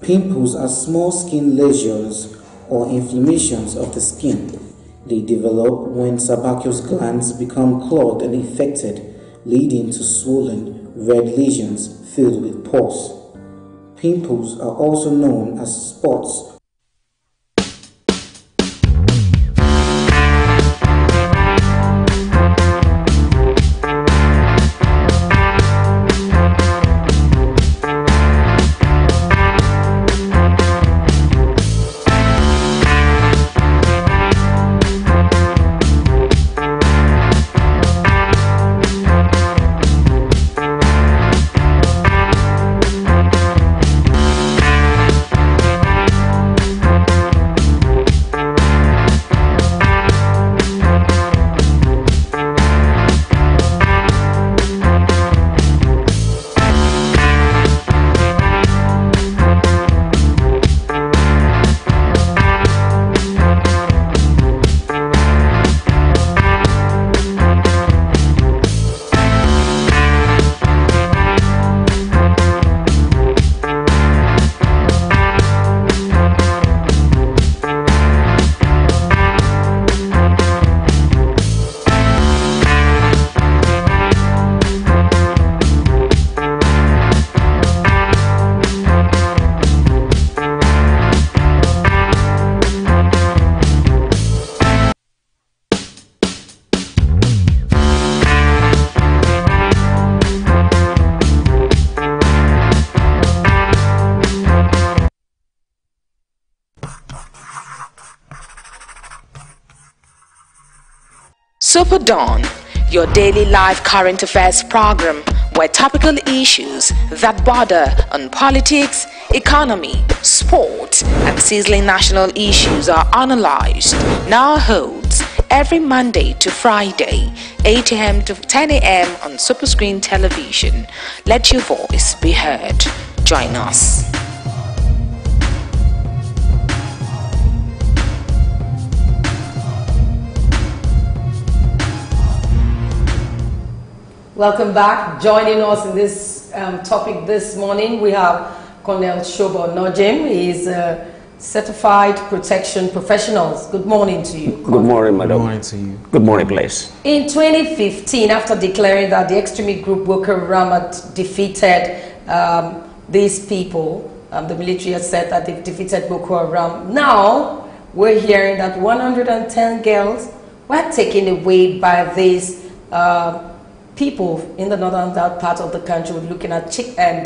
Pimples are small skin lesions or inflammations of the skin. They develop when sebaceous glands become clogged and infected, leading to swollen, red lesions filled with pus. Pimples are also known as spots.
Superdawn, your daily live current affairs program where topical issues that border on politics, economy, sport, and sizzling national issues are analyzed, now holds every Monday to Friday, 8 a.m. to 10 a.m. on Superscreen Television. Let your voice be heard. Join us.
Welcome back. Joining us in this topic this morning, we have Colonel Shobo Nojim. He is a certified protection professionals. Good morning to you.
Good morning, madam.
Good morning to you.
Good morning, please.
In 2015, after declaring that the extremist group Boko Haram had defeated these people, the military has said that they've defeated Boko Haram. Now, we're hearing that 110 girls were taken away by these people in the northern part of the country. We're looking at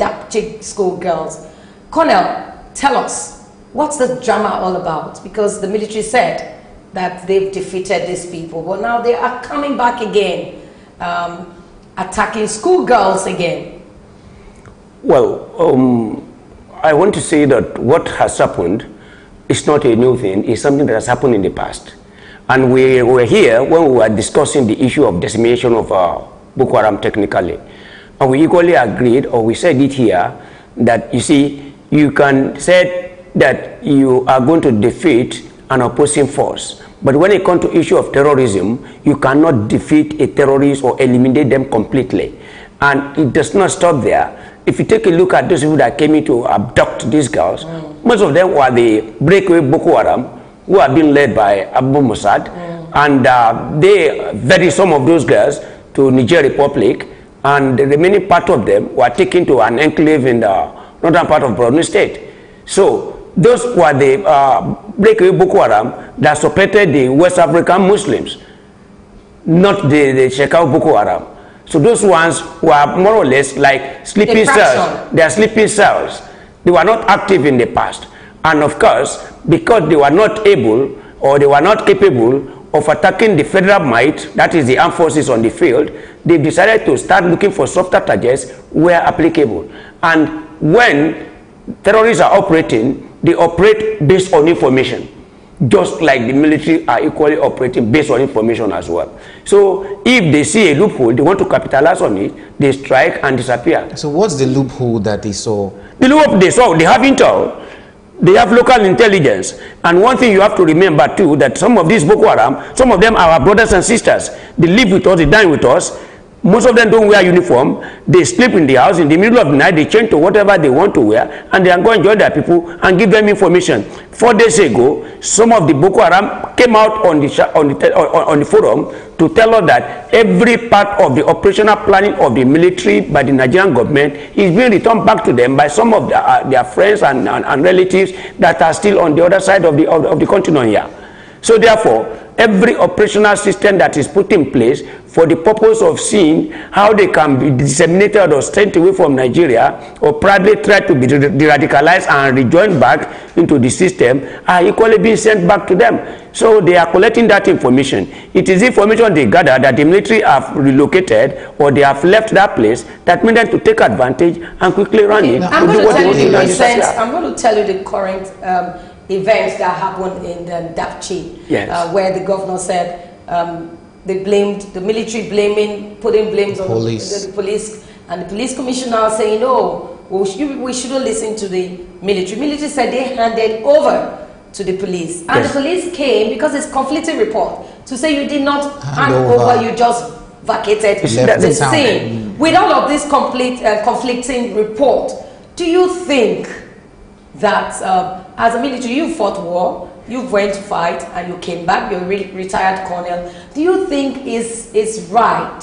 dark chick school girls. Colonel, tell us, what's the drama all about? Because the military said that they've defeated these people, but now they are coming back again, attacking schoolgirls again.
Well, I want to say that what has happened is not a new thing. It's something that has happened in the past. And we were here when we were discussing the issue of decimation of Boko Haram technically. And we equally agreed, or we said it here, that you see, you can say that you are going to defeat an opposing force. But when it comes to issue of terrorism, you cannot defeat a terrorist or eliminate them completely. And it does not stop there. If you take a look at those people that came in to abduct these girls, most of them were the breakaway Boko Haram, who are being led by Abu Mossad. And they varied some of those girls to Niger Republic, and the remaining part of them were taken to an enclave in the northern part of Borno State. So those were the breakaway Boko Haram that supported the West African Muslims, not the Shekau Boko Haram. So those ones were more or less like sleeping cells. They are sleeping cells. They were not active in the past. And of course, because they were not able or they were not capable of attacking the federal might, that is the armed forces on the field, they decided to start looking for softer targets where applicable. And when terrorists are operating, they operate based on information, just like the military are equally operating based on information as well. So if they see a loophole, they want to capitalize on it, they strike and disappear.
So what's the loophole that they saw?
The loophole they saw, they have intel. They have local intelligence. And one thing you have to remember too, that some of these Boko Haram, some of them are our brothers and sisters. They live with us, they dine with us. Most of them don't wear uniform. They sleep in the house. In the middle of the night, they change to whatever they want to wear, and they are going to enjoy their people and give them information. 4 days ago, some of the Boko Haram came out on the forum to tell us that every part of the operational planning of the military by the Nigerian government is being returned back to them by some of their friends and relatives that are still on the other side of the continent here. So therefore, every operational system that is put in place for the purpose of seeing how they can be disseminated or sent away from Nigeria or probably try to be de-radicalized and rejoined back into the system are equally being sent back to them. So they are collecting that information. It is information they gather that the military have relocated or they have left that place that made them to take advantage and quickly run it.
I'm going to tell you the current events that happened in Dapchi,
yes.
Where the governor said they blamed the military, putting blames on the police, and the police commissioner saying, "No, we shouldn't listen to the military." Military said they handed over to the police, and the police came because it's conflicting report to say you did not hand over, you just vacated the scene. With all of this conflicting report, do you think that as a military, you fought war, you went to fight, and you came back, you're a retired colonel. Do you think it's right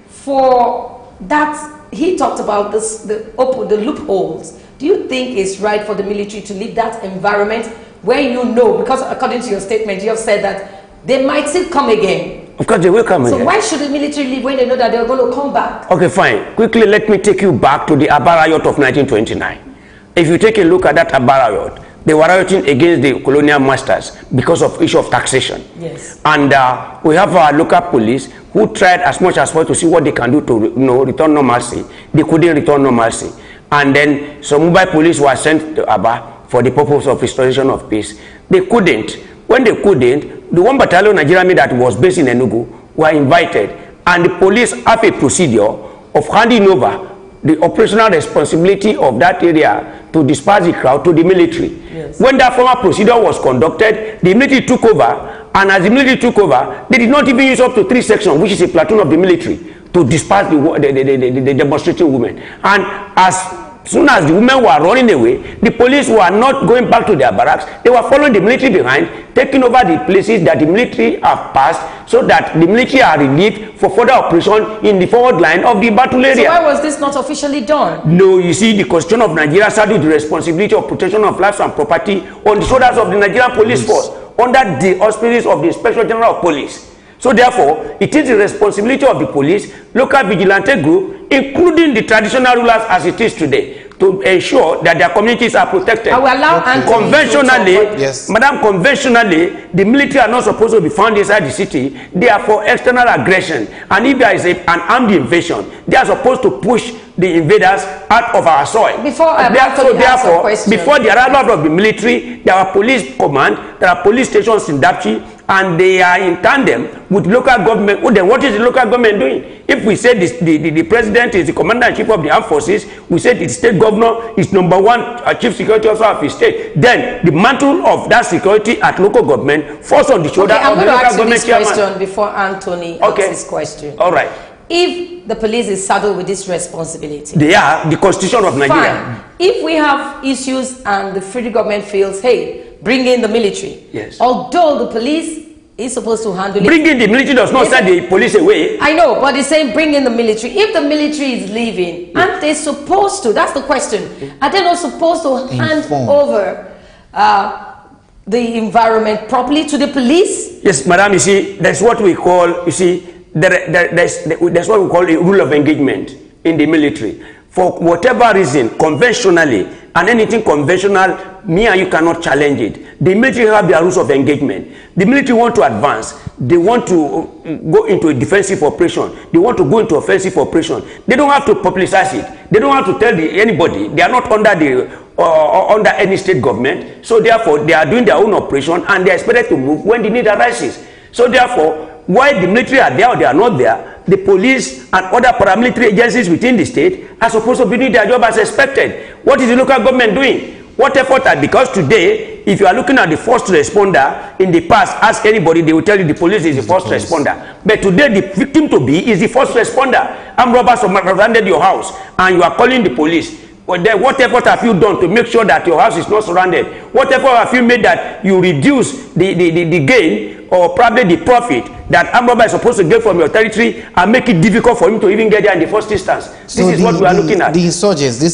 for that? He talked about this, the loopholes. Do you think it's right for the military to leave that environment where you know, because according to your statement, you have said that they might still come again?
Of course they will come again.
So why should the military leave when they know that they're going to come back?
Okay, fine. Quickly, let me take you back to the Aba riot of 1929. If you take a look at that Aba riot, they were rioting against the colonial masters because of issue of taxation.
Yes.
And we have our local police who tried as much as possible to see what they can do to return normalcy. They couldn't return normalcy. And then some mobile police were sent to Aba for the purpose of restoration of peace. They couldn't. When they couldn't, the 1 Battalion Nigerian Army that was based in Enugu were invited, and the police have a procedure of handing over the operational responsibility of that area to disperse the crowd to the military. Yes. When that formal procedure was conducted, the military took over, and as the military took over, they did not even use up to 3 sections, which is a platoon of the military, to disperse the demonstrating women. And as soon as the women were running away, the police were not going back to their barracks. They were following the military behind, taking over the places that the military have passed, so that the military are relieved for further operation in the forward line of the battle area.
So why was this not officially done?
No, you see, the Constitution of Nigeria saddled the responsibility of protection of lives and property on the shoulders of the Nigerian Police Force, under the auspices of the Inspector General of Police. So therefore, it is the responsibility of the police, local vigilante group, including the traditional rulers as it is today, to ensure that their communities are protected.
I will allow
conventionally,
yes.
Madam, conventionally, the military are not supposed to be found inside the city. They are for external aggression. And if there is an armed invasion, they are supposed to push the invaders out of our soil.
Before
the arrival of the military, there are police command, there are police stations in Dapchi, and they are in tandem with local government. Well, then what is the local government doing? If we say the president is the commander-in-chief of the armed forces, we say the state governor is #1 chief security officer of his state, then the mantle of that security at local government falls on the shoulder of the local government chairman.
I'm going to ask you this question before Anthony asks this question.
All right.
If the police is saddled with this responsibility,
they are the Constitution of Nigeria.
Fine. If we have issues and the federal government feels, hey, bring in the military.
Yes.
Although the police is supposed to handle it.
Bring in the military does not send the police away.
I know, but they're saying bring in the military. If the military is leaving, aren't they supposed to? That's the question. Are they not supposed to hand over the environment properly to the police?
Yes, madam, you see, that's what we call, you see, that's what we call a rule of engagement in the military. For whatever reason, conventionally, and anything conventional, me and you cannot challenge it. The military have their rules of engagement. The military want to advance. They want to go into a defensive operation. They want to go into offensive operation. They don't have to publicize it. They don't have to tell anybody. They are not under any state government. So therefore, they are doing their own operation, and they are expected to move when the need arises. So therefore, while the military are there or they are not there, the police and other paramilitary agencies within the state are supposed to be doing their job as expected. What is the local government doing? What effort are, because today, if you are looking at the first responder, in the past, ask anybody, they will tell you the police is the first responder. But today, the victim to be is the first responder. Armed robbers have surrounded your house, and you are calling the police. Well, then what effort have you done to make sure that your house is not surrounded? What effort have you made that you reduce the gain or probably the profit that armed robber is supposed to get from your territory and make it difficult for him to even get there in the first instance?
So
this is what we are looking at.
These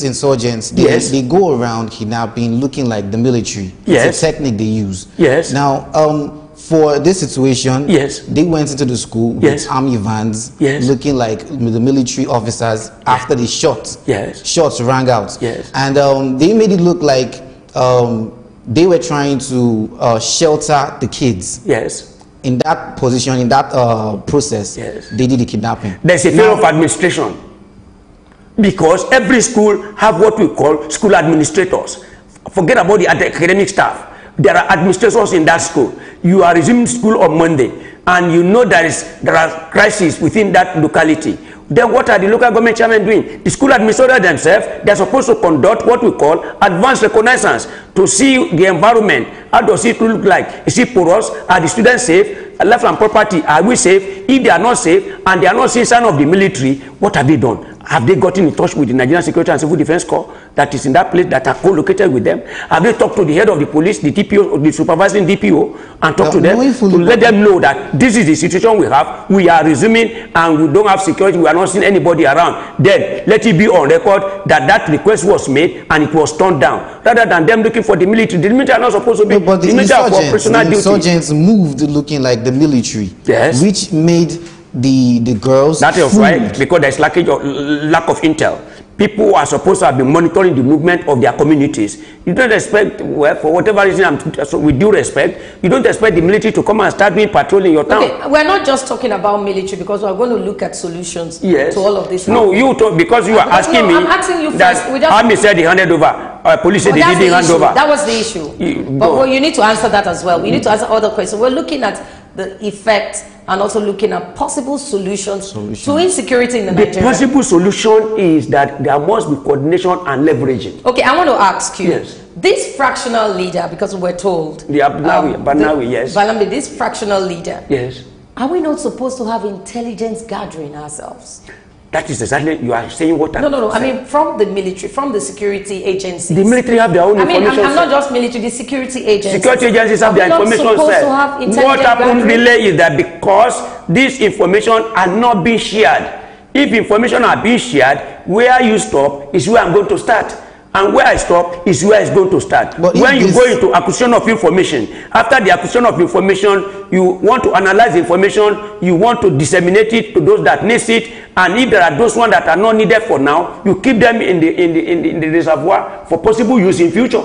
insurgents,
yes,
they go around kidnapping, looking like the military.
Yes.
It's a technique they use.
Yes.
Now, for this situation,
yes,
they went into the school with
yes,
army vans,
yes,
looking like the military officers. Yes. After the shots rang out,
yes,
and they made it look like they were trying to shelter the kids.
Yes.
In that position, in that process, yes, they did the kidnapping.
There's a failure of administration, because every school have what we call school administrators. Forget about the academic staff. There are administrators in that school. You are resuming school on Monday, and you know there are crises within that locality. Then what are the local government chairmen doing? The school administrators themselves, they are supposed to conduct what we call advanced reconnaissance to see the environment. How does it look like? Is it porous? Are the students safe? Life and property, are we safe? If they are not safe and they are not seeing sign of the military, what have they done? Have they gotten in touch with the Nigerian Security and Civil Defense Corps that is in that place, that are co-located with them? Have they talked to the head of the police, the DPO, or the supervising DPO, and talked to them to let them know that this is the situation we have, we are resuming and we don't have security, we are not seeing anybody around? Then let it be on record that that request was made and it was turned down, rather than them looking for the military. The military are not supposed to be.
No, but the insurgents moved looking like the military,
yes, which
made the girls.
That is right, because there's lack of intel. people are supposed to have been monitoring the movement of their communities. You don't expect, well, for whatever reason, so with due respect, you don't expect the military to come and start doing patrol in your town.
Okay, we're not just talking about military because we're going to look at solutions to all of this.
No, you talk because you are asking me.
I'm asking you
that
first.
Army said they handed over. Police said they didn't hand over.
That was the issue. But you need to answer that as well. We need to answer other questions. We're looking at the effect and also looking at possible solutions to insecurity in the Nigeria.
The possible solution is that there must be coordination and leveraging.
Okay, I want to ask you.
Yes.
This fractional leader, because we're told.
Yes.
Balambi, this fractional leader.
Yes.
Are we not supposed to have intelligence gathering ourselves?
That is exactly, you are saying what I'm
No. I mean, from the military, from the security agencies.
The military have their own information.
I'm not just military, the security agencies.
Security agencies have their information set. What happened really is that because this information are not being shared, if information are being shared, where you stop is where I'm going to start. And where I stop is where it's going to start. But when you go into acquisition of information, after the acquisition of information, you want to analyze the information, you want to disseminate it to those that need it, and if there are those ones that are not needed for now, you keep them in the reservoir for possible use in future.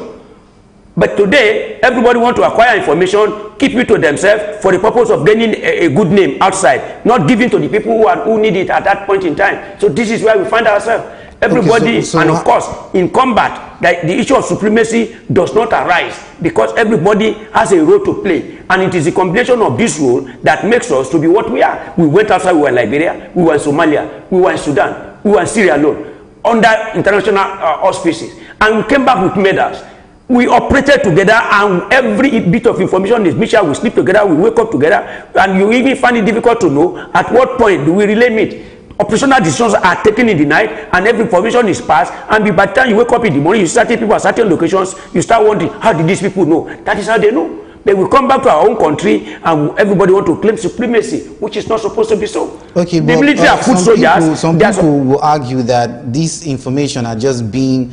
But today, everybody wants to acquire information, keep it to themselves for the purpose of gaining a good name outside, not giving to the people who need it at that point in time. So this is where we find ourselves. Everybody, and of course, in combat, the issue of supremacy does not arise because everybody has a role to play. And it is a combination of this role that makes us to be what we are. We went outside, we were in Liberia, we were in Somalia, we were in Sudan, we were in Syria alone, under international auspices. And we came back with medals. We operated together, and every bit of information is mutual. We sleep together, we wake up together, and you even find it difficult to know at what point do we really meet. Operational decisions are taken in the night, and every information is passed, and by the time you wake up in the morning, you see people at certain locations, you start wondering, how did these people know? That is how they know. They will come back to our own country, and everybody want to claim supremacy, which is not supposed to be so.
Okay,
the military are foot soldiers.
Some people will argue that this information are just being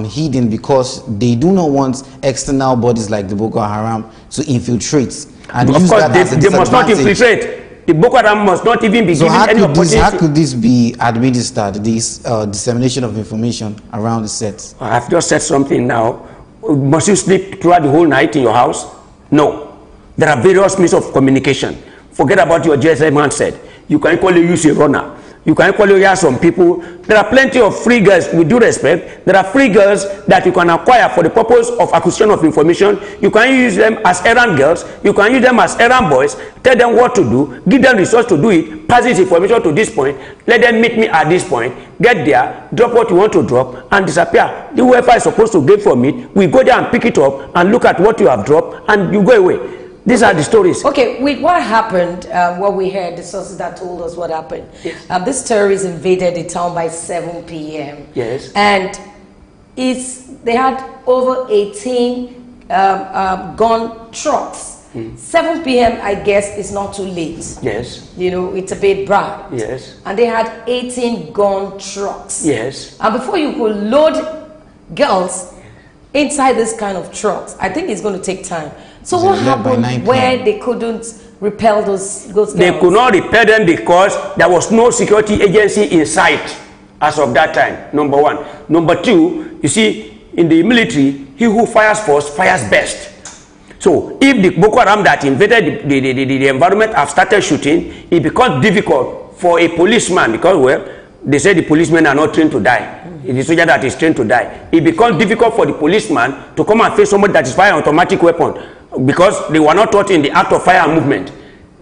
hidden because they do not want external bodies like the Boko Haram to infiltrate. And
of
use
course,
that as a
they must not infiltrate. The Boko Haram must not even be given any opportunity.
How could this be administered, this dissemination of information around the sets?
I have just said something now. Must you sleep throughout the whole night in your house? No. There are various means of communication. Forget about your GSM handset. You can equally use a runner. You can equally hear some people. There are plenty of free girls, with due respect. There are free girls that you can acquire for the purpose of acquisition of information. You can use them as errand girls. You can use them as errand boys. Tell them what to do. Give them resources to do it. Pass this information to this point. Let them meet me at this point. Get there. Drop what you want to drop and disappear. The whoever is supposed to get from it, we go there and pick it up and look at what you have dropped, and you go away. These are the stories.
Okay, with what happened, what we heard, the sources that told us what happened.
Yes.
This terrorist invaded the town by 7 p.m.
Yes.
And they had over 18 gun trucks. 7 p.m. I guess is not too late.
Yes.
You know, it's a bit bright.
Yes.
And they had 18 gun trucks.
Yes.
And before you could load girls inside this kind of trucks, I think it's going to take time. So what happened where they couldn't repel those girls?
They could not repel them because there was no security agency in sight as of that time, number one. Number two, you see, in the military, he who fires first fires best. So if the Boko Haram that invaded the environment have started shooting, it becomes difficult for a policeman because, well, they say the policemen are not trained to die. It is a soldier that is trained to die. It becomes difficult for the policeman to come and face somebody that is firing an automatic weapon because they were not taught in the art of fire and movement.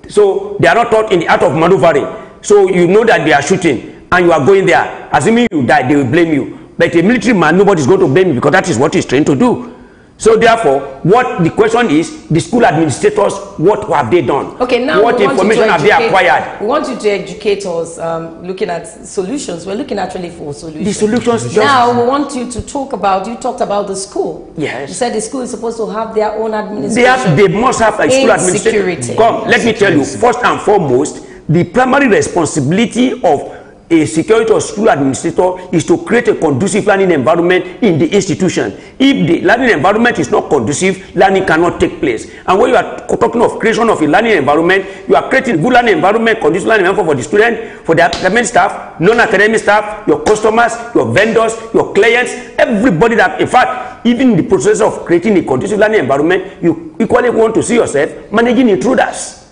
So they are not taught in the art of maneuvering. So you know that they are shooting and you are going there. Assuming you die, they will blame you. But a military man, nobody is going to blame you because that is what he is trained to do. So therefore, what the question is, the school administrators, what have they done?
Okay, now
what information have they acquired?
We want you to educate us looking at solutions. We're looking actually for solutions.
The solutions.
Now we want you to talk about, you talked about the school.
Yes.
You said the school is supposed to have their own administration.
They must have a school administration. Come, let me tell you, first and foremost, the primary responsibility of a security or school administrator is to create a conducive learning environment in the institution. If the learning environment is not conducive, learning cannot take place. And when you are talking of creation of a learning environment, you are creating a good learning environment, conducive learning environment for the student, for the academic staff, non-academic staff, your customers, your vendors, your clients, everybody that, in fact, even in the process of creating a conducive learning environment, you equally want to see yourself managing intruders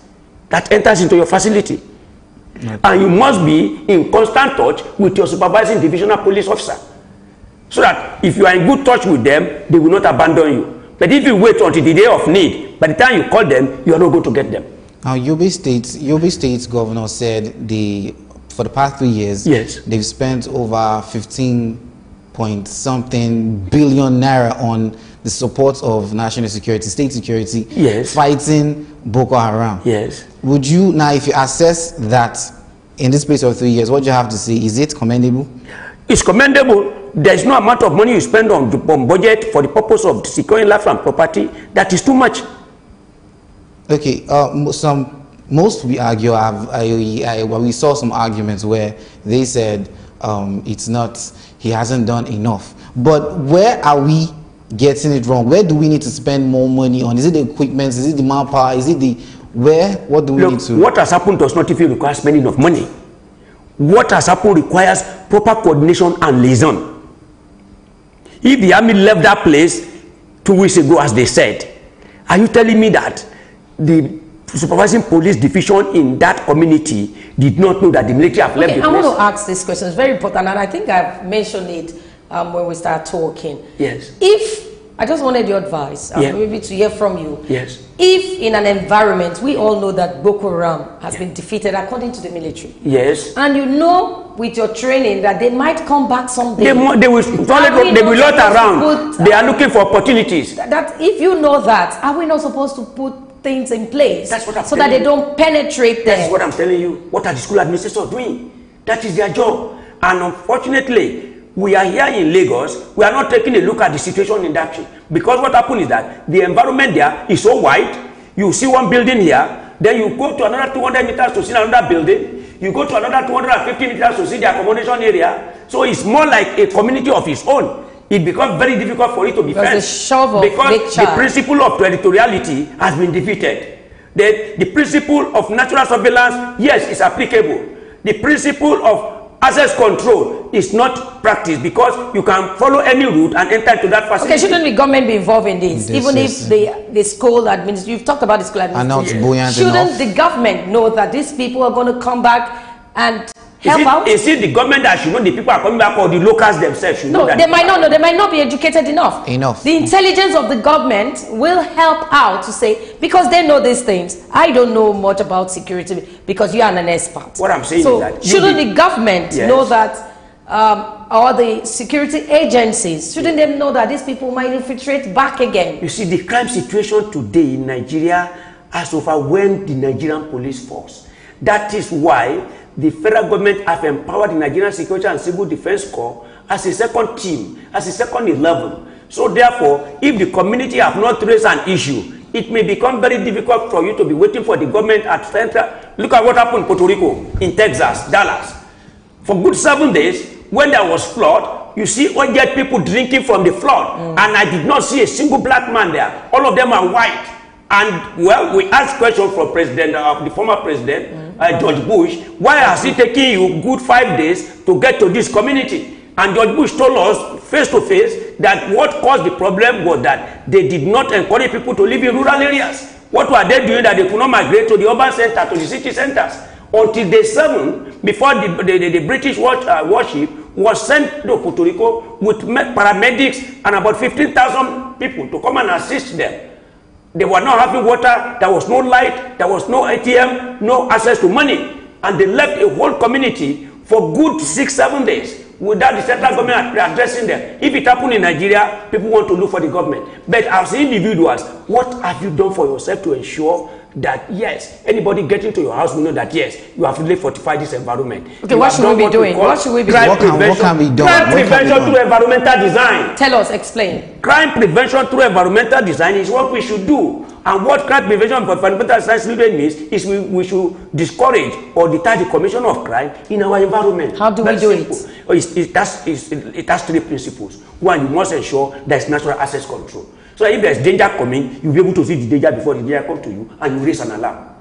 that enters into your facility. And you must be in constant touch with your supervising divisional police officer, so that if you are in good touch with them, they will not abandon you. But if you wait until the day of need, by the time you call them, you are not going to get them.
Now, Yobe State's governor said for the past 3 years,
yes,
they've spent over 15-point-something billion naira on the support of national security, state security,
yes,
fighting Boko Haram.
Yes.
Would you, now if you assess that in this space of 3 years, what do you have to say? Is it commendable?
It's commendable. There is no amount of money you spend on budget for the purpose of securing life and property that is too much.
Okay, most we argue, we saw some arguments where they said it's not, he hasn't done enough. But where are we getting it wrong? Where do we need to spend more money on? Is it the equipment? Is it the manpower? Is it the what do we need to?
What has happened does not even require spending of money. What has happened requires proper coordination and liaison. If the army left that place 2 weeks ago, as they said, are you telling me that the supervising police division in that community did not know that the military have left the place?
I want to ask this question. It's very important, and I think I've mentioned it when we start talking.
Yes.
If I just wanted your advice, maybe to hear from you.
Yes.
If in an environment, we all know that Boko Haram has been defeated according to the military.
Yes.
And you know with your training that they might come back someday.
They will lot around. They are looking for opportunities.
That if you know that, are we not supposed to put things in place so that they don't penetrate them?
That's what I'm telling you. What are the school administrators doing? That is their job. And unfortunately, we are here in Lagos, we are not taking a look at the situation in that. Because what happened is that the environment there is so wide. You see one building here, then you go to another 200 meters to see another building. You go to another 250 meters to see the accommodation area. So it's more like a community of its own. It becomes very difficult for it to be fenced. Because the principle of territoriality has been defeated. The principle of natural surveillance, yes, is applicable. The principle of access control is not practiced because you can follow any route and enter into that facility.
Okay, shouldn't the government be involved in this? Even if the school administration, you've talked about the school administration. Shouldn't the government know that these people are going to come back and help out?
Is it the government that should know the people are coming back, or the locals themselves should know that?
They might not know. They might not be educated enough. The intelligence of the government will help out to say, because they know these things. I don't know much about security because you are an expert.
What I'm saying is that
shouldn't the government know that, or the security agencies, shouldn't they know that these people might infiltrate back again?
You see, the crime situation today in Nigeria has overwhelmed the Nigerian police force. That is why the federal government have empowered the Nigerian Security and Civil Defense Corps as a second team, as a second level. So therefore, if the community have not raised an issue, it may become very difficult for you to be waiting for the government at center. Look at what happened in Puerto Rico, in Texas, Dallas. For good 7 days, when there was flood, you see hundred people drinking from the flood. And I did not see a single black man there. All of them are white. And well, we asked questions from the former president, George Bush, why has it taken you good 5 days to get to this community? And George Bush told us face to face that what caused the problem was that they did not encourage people to live in rural areas. What were they doing that they could not migrate to the urban center, to the city centers? Until day 7, before the British warship was sent to Puerto Rico with paramedics and about 15,000 people to come and assist them. They were not having water, there was no light, there was no ATM, no access to money. And they left a whole community for good 6-7 days without the central government addressing them. If it happened in Nigeria, people want to look for the government. But as individuals, what have you done for yourself to ensure that, yes, anybody getting to your house will know that, yes, you have really fortified this environment.
Okay, what should we be doing? What should we be doing?
What can be done?
Crime prevention through environmental design.
Tell us, explain.
Crime prevention through environmental design is what we should do. And what crime prevention for fundamental science means is we should discourage or deter the commission of crime in our environment.
How do we do it?
It has three principles. One, you must ensure there's natural access control. So if there's danger coming, you'll be able to see the danger before the danger comes to you, and you raise an alarm.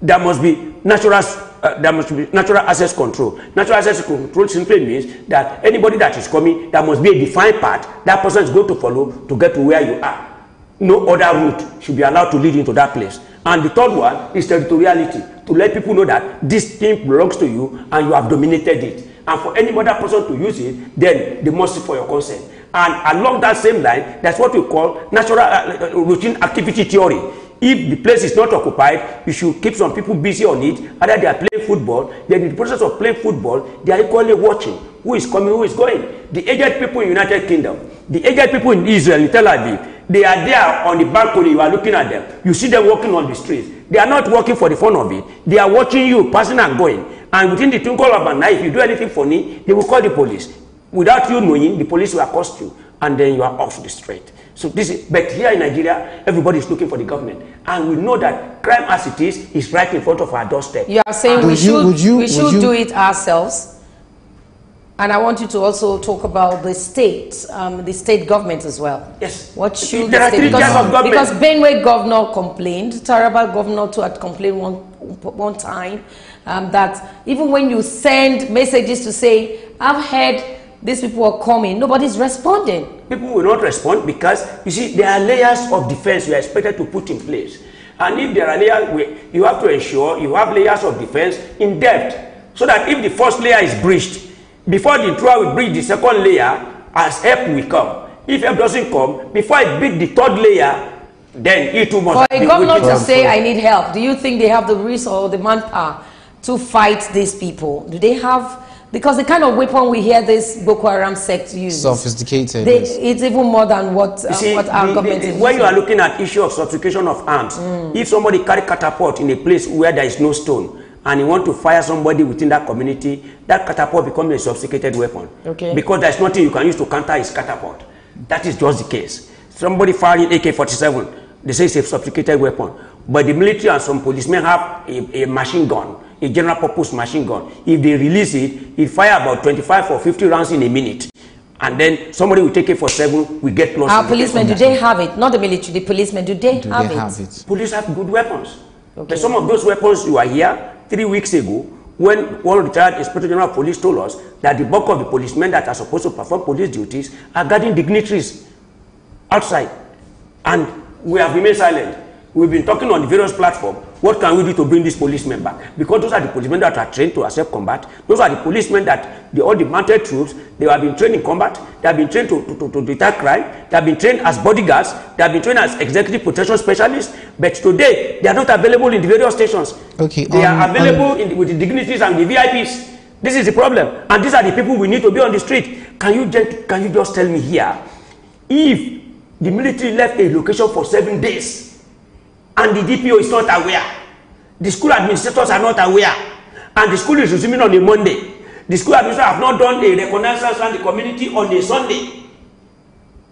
There must be natural access control. Natural access control simply means that anybody that is coming, there must be a defined path that person is going to follow to get to where you are. No other route should be allowed to lead into that place. And the third one is territoriality, to let people know that this thing belongs to you and you have dominated it. And for any other person to use it, then they must seek for your consent. And along that same line, that's what we call natural routine activity theory. If the place is not occupied, you should keep some people busy on it. Either they are playing football, then in the process of playing football, they are equally watching who is coming, who is going. The aged people in United Kingdom, the aged people in Israel, in Tel Aviv, they are there on the balcony, you are looking at them. You see them walking on the streets. They are not walking for the fun of it. They are watching you passing and going. And within the twinkle of an eye, if you do anything funny, they will call the police. Without you knowing, the police will accost you, and then you are off the street. So this is, but here in Nigeria, everybody is looking for the government, and we know that crime as it is right in front of our doorstep.
You are saying we should do it ourselves. And I want you to also talk about the state government as well.
Yes.
What should the state government? Because Benue governor complained, Taraba governor too had complained one time that even when you send messages to say, I've heard these people are coming, nobody's responding.
People will not respond because, you see, there are layers of defense you are expected to put in place. And if there are layers, you have to ensure you have layers of defense in depth, so that if the first layer is breached, before the intruder will breach the second layer, as help will come. If help doesn't come, before it breach the third layer, then it too must.
For a governor to say, I need help, do you think they have the resource or the manpower to fight these people? Do they have, because the kind of weapon we hear this Boko Haram sect use,
sophisticated.
It's even more than what, what our government is.
When you are looking at issue of sophistication of arms, if somebody carry catapult in a place where there is no stone, and you want to fire somebody within that community, that catapult becomes a sophisticated weapon. Okay. Because there's nothing you can use to counter his catapult. That is just the case. Somebody firing AK-47, they say it's a sophisticated weapon. But the military and some policemen have a machine gun, a general purpose machine gun. If they release it, it fire about 25 or 50 rounds in a minute. And then somebody will take it for 7, we get close.
Our policemen, do they have it? Not the military, the policemen, do they have it?
Police have good weapons. Okay. But some of those weapons, you are here 3 weeks ago, when one retired Inspector General of Police told us that the bulk of the policemen that are supposed to perform police duties are guarding dignitaries outside. And we have remained silent. We've been talking on the various platforms. What can we do to bring these policemen back? Because those are the policemen that are trained to accept combat. Those are the policemen that, all the mounted troops, they have been trained in combat. They have been trained to deter crime. They have been trained as bodyguards. They have been trained as executive protection specialists. But today, they are not available in the various stations. Okay. They are available with the dignitaries and the VIPs. This is the problem. And these are the people we need to be on the street. Can you just tell me here, if the military left a location for 7 days, and the DPO is not aware, the school administrators are not aware, and the school is resuming on a Monday, the school administrators have not done a reconnaissance around the community on a Sunday,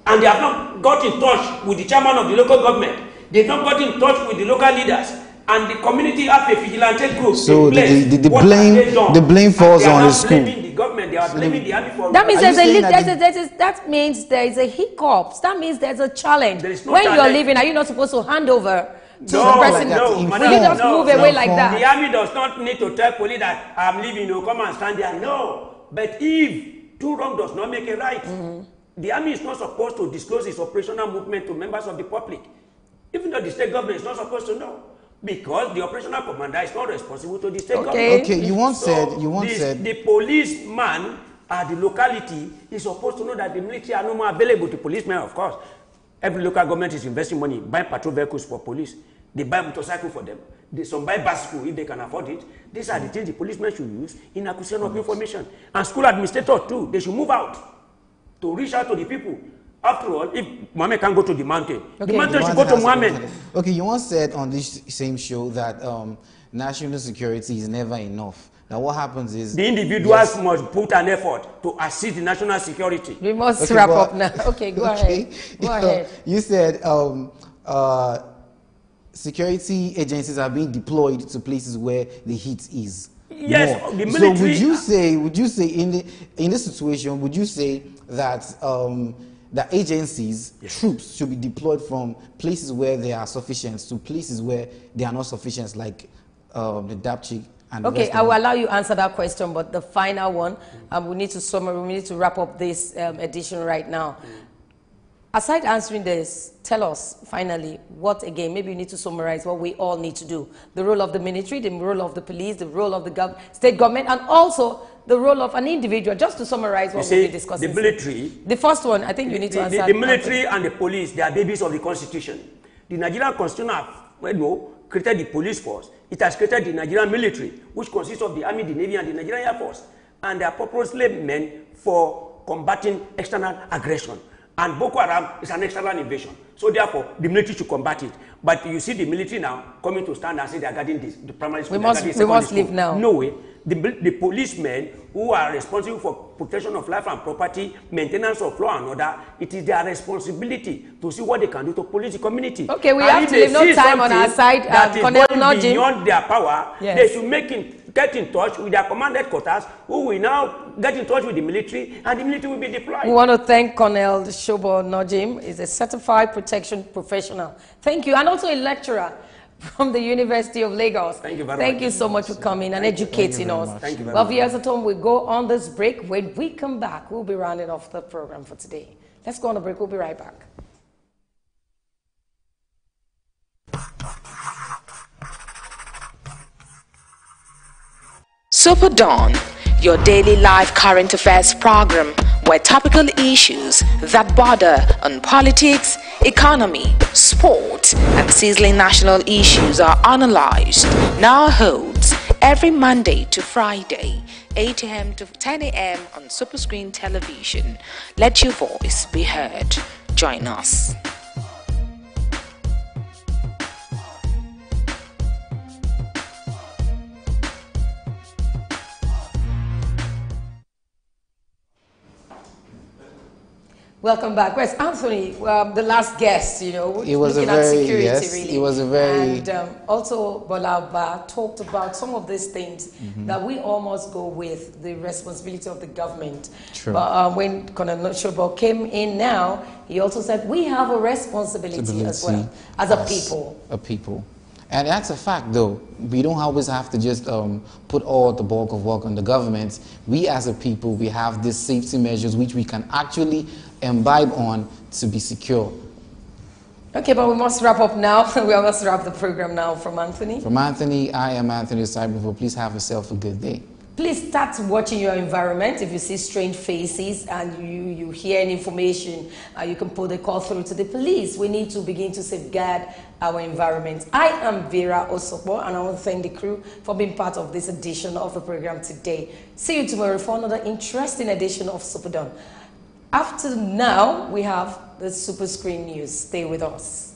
and they have not got in touch with the chairman of the local government, they have not got in touch with the local leaders, and the community have a vigilante group. So
the blame falls on the school.
The government, they are blaming the army for.
That means that means there is a hiccup. That means there's a challenge. No when you're leaving, are you not supposed to hand over to the person?
No,
you just move away like that.
The army does not need to tell police that I'm leaving, you come and stand there. No. But if 2 wrongs does not make a right, the army is not supposed to disclose its operational movement to members of the public. Even though the state government is not supposed to know. Because the operational commander is not responsible to the state government.
Okay, you once said
the policeman at the locality is supposed to know that the military are no more available to policemen, of course. Every local government is investing money, buying patrol vehicles for police. They buy motorcycles for them. Some buy bicycles if they can afford it. These are the things the policemen should use in acquisition of information. And school administrators too, they should move out to reach out to the people. After all, if Mohammed can't go to the mountain, the mountain should go to Mohammed.
Okay, you once said on this same show that national security is never enough. Now what happens is
the individuals must put an effort to assist the national security.
We must wrap up now. Okay, go ahead. Go ahead.
You said security agencies are being deployed to places where the heat is.
Yes,
more.
the military.
So would you say in this situation, would you say that the agencies, troops should be deployed from places where they are sufficient to places where they are not sufficient, like the Dapchi and
okay, I will allow you answer that question, but the final one, we need to summarize, we need to wrap up this edition right now. Aside answering this, tell us finally what, again, maybe you need to summarize what we all need to do. The role of the military, the role of the police, the role of the state government, and also the role of an individual, just to summarize what we'll be discussing.
The military.
The first one, I think you need to answer.
The military and the police, they are babies of the Constitution. The Nigerian Constitution created the police force. It has created the Nigerian military, which consists of the Army, the Navy, and the Nigerian Air Force. And they are purposely meant for combating external aggression. And Boko Haram is an external invasion. So therefore, the military should combat it. But you see the military now coming to stand and say they are guarding the primary school.
We must leave now.
No way. The policemen who are responsible for protection of life and property, maintenance of law and order, it is their responsibility to see what they can do to police the community.
Okay, we have to leave no time on our side.
That is going beyond their power. Yes. They should get in touch with their command headquarters, who will now get in touch with the military, and the military will be deployed.
We want to thank Colonel Shobo Nojim. He's a certified protection professional. Thank you. And also a lecturer from the University of Lagos.
Thank you very much.
Thank you so much for coming and educating us.
Thank you very much.
Well, viewers at home, we go on this break. When we come back, we'll be rounding off the program for today. Let's go on a break. We'll be right back.
Superdawn, your daily live current affairs program where topical issues that border on politics, economy, sport, and sizzling national issues are analyzed, now holds every Monday to Friday, 8 a.m. to 10 a.m. on Superscreen Television. Let your voice be heard. Join us.
Welcome back. Where's Anthony, the last guest, you know,
it was
looking at security, really.
It was a very...
And also, Bolaba talked about some of these things that we almost go with, the responsibility of the government.
True.
But when Colonel Shobo came in now, he also said we have a responsibility as well, as a people.
And that's a fact, though. We don't always have to just put all the bulk of work on the government. We as a people, we have these safety measures which we can actually imbibe on to be secure.
Okay, but we must wrap up now. We must wrap the program now. From Anthony.
From Anthony, I am Anthony Cyberful. Please have yourself a good day.
Please start watching your environment. If you see strange faces and you hear any information, you can put a call through to the police. We need to begin to safeguard our environment. I am Vera Osopo, and I want to thank the crew for being part of this edition of the program today. See you tomorrow for another interesting edition of Superdawn. After now, we have the Super Screen News. Stay with us.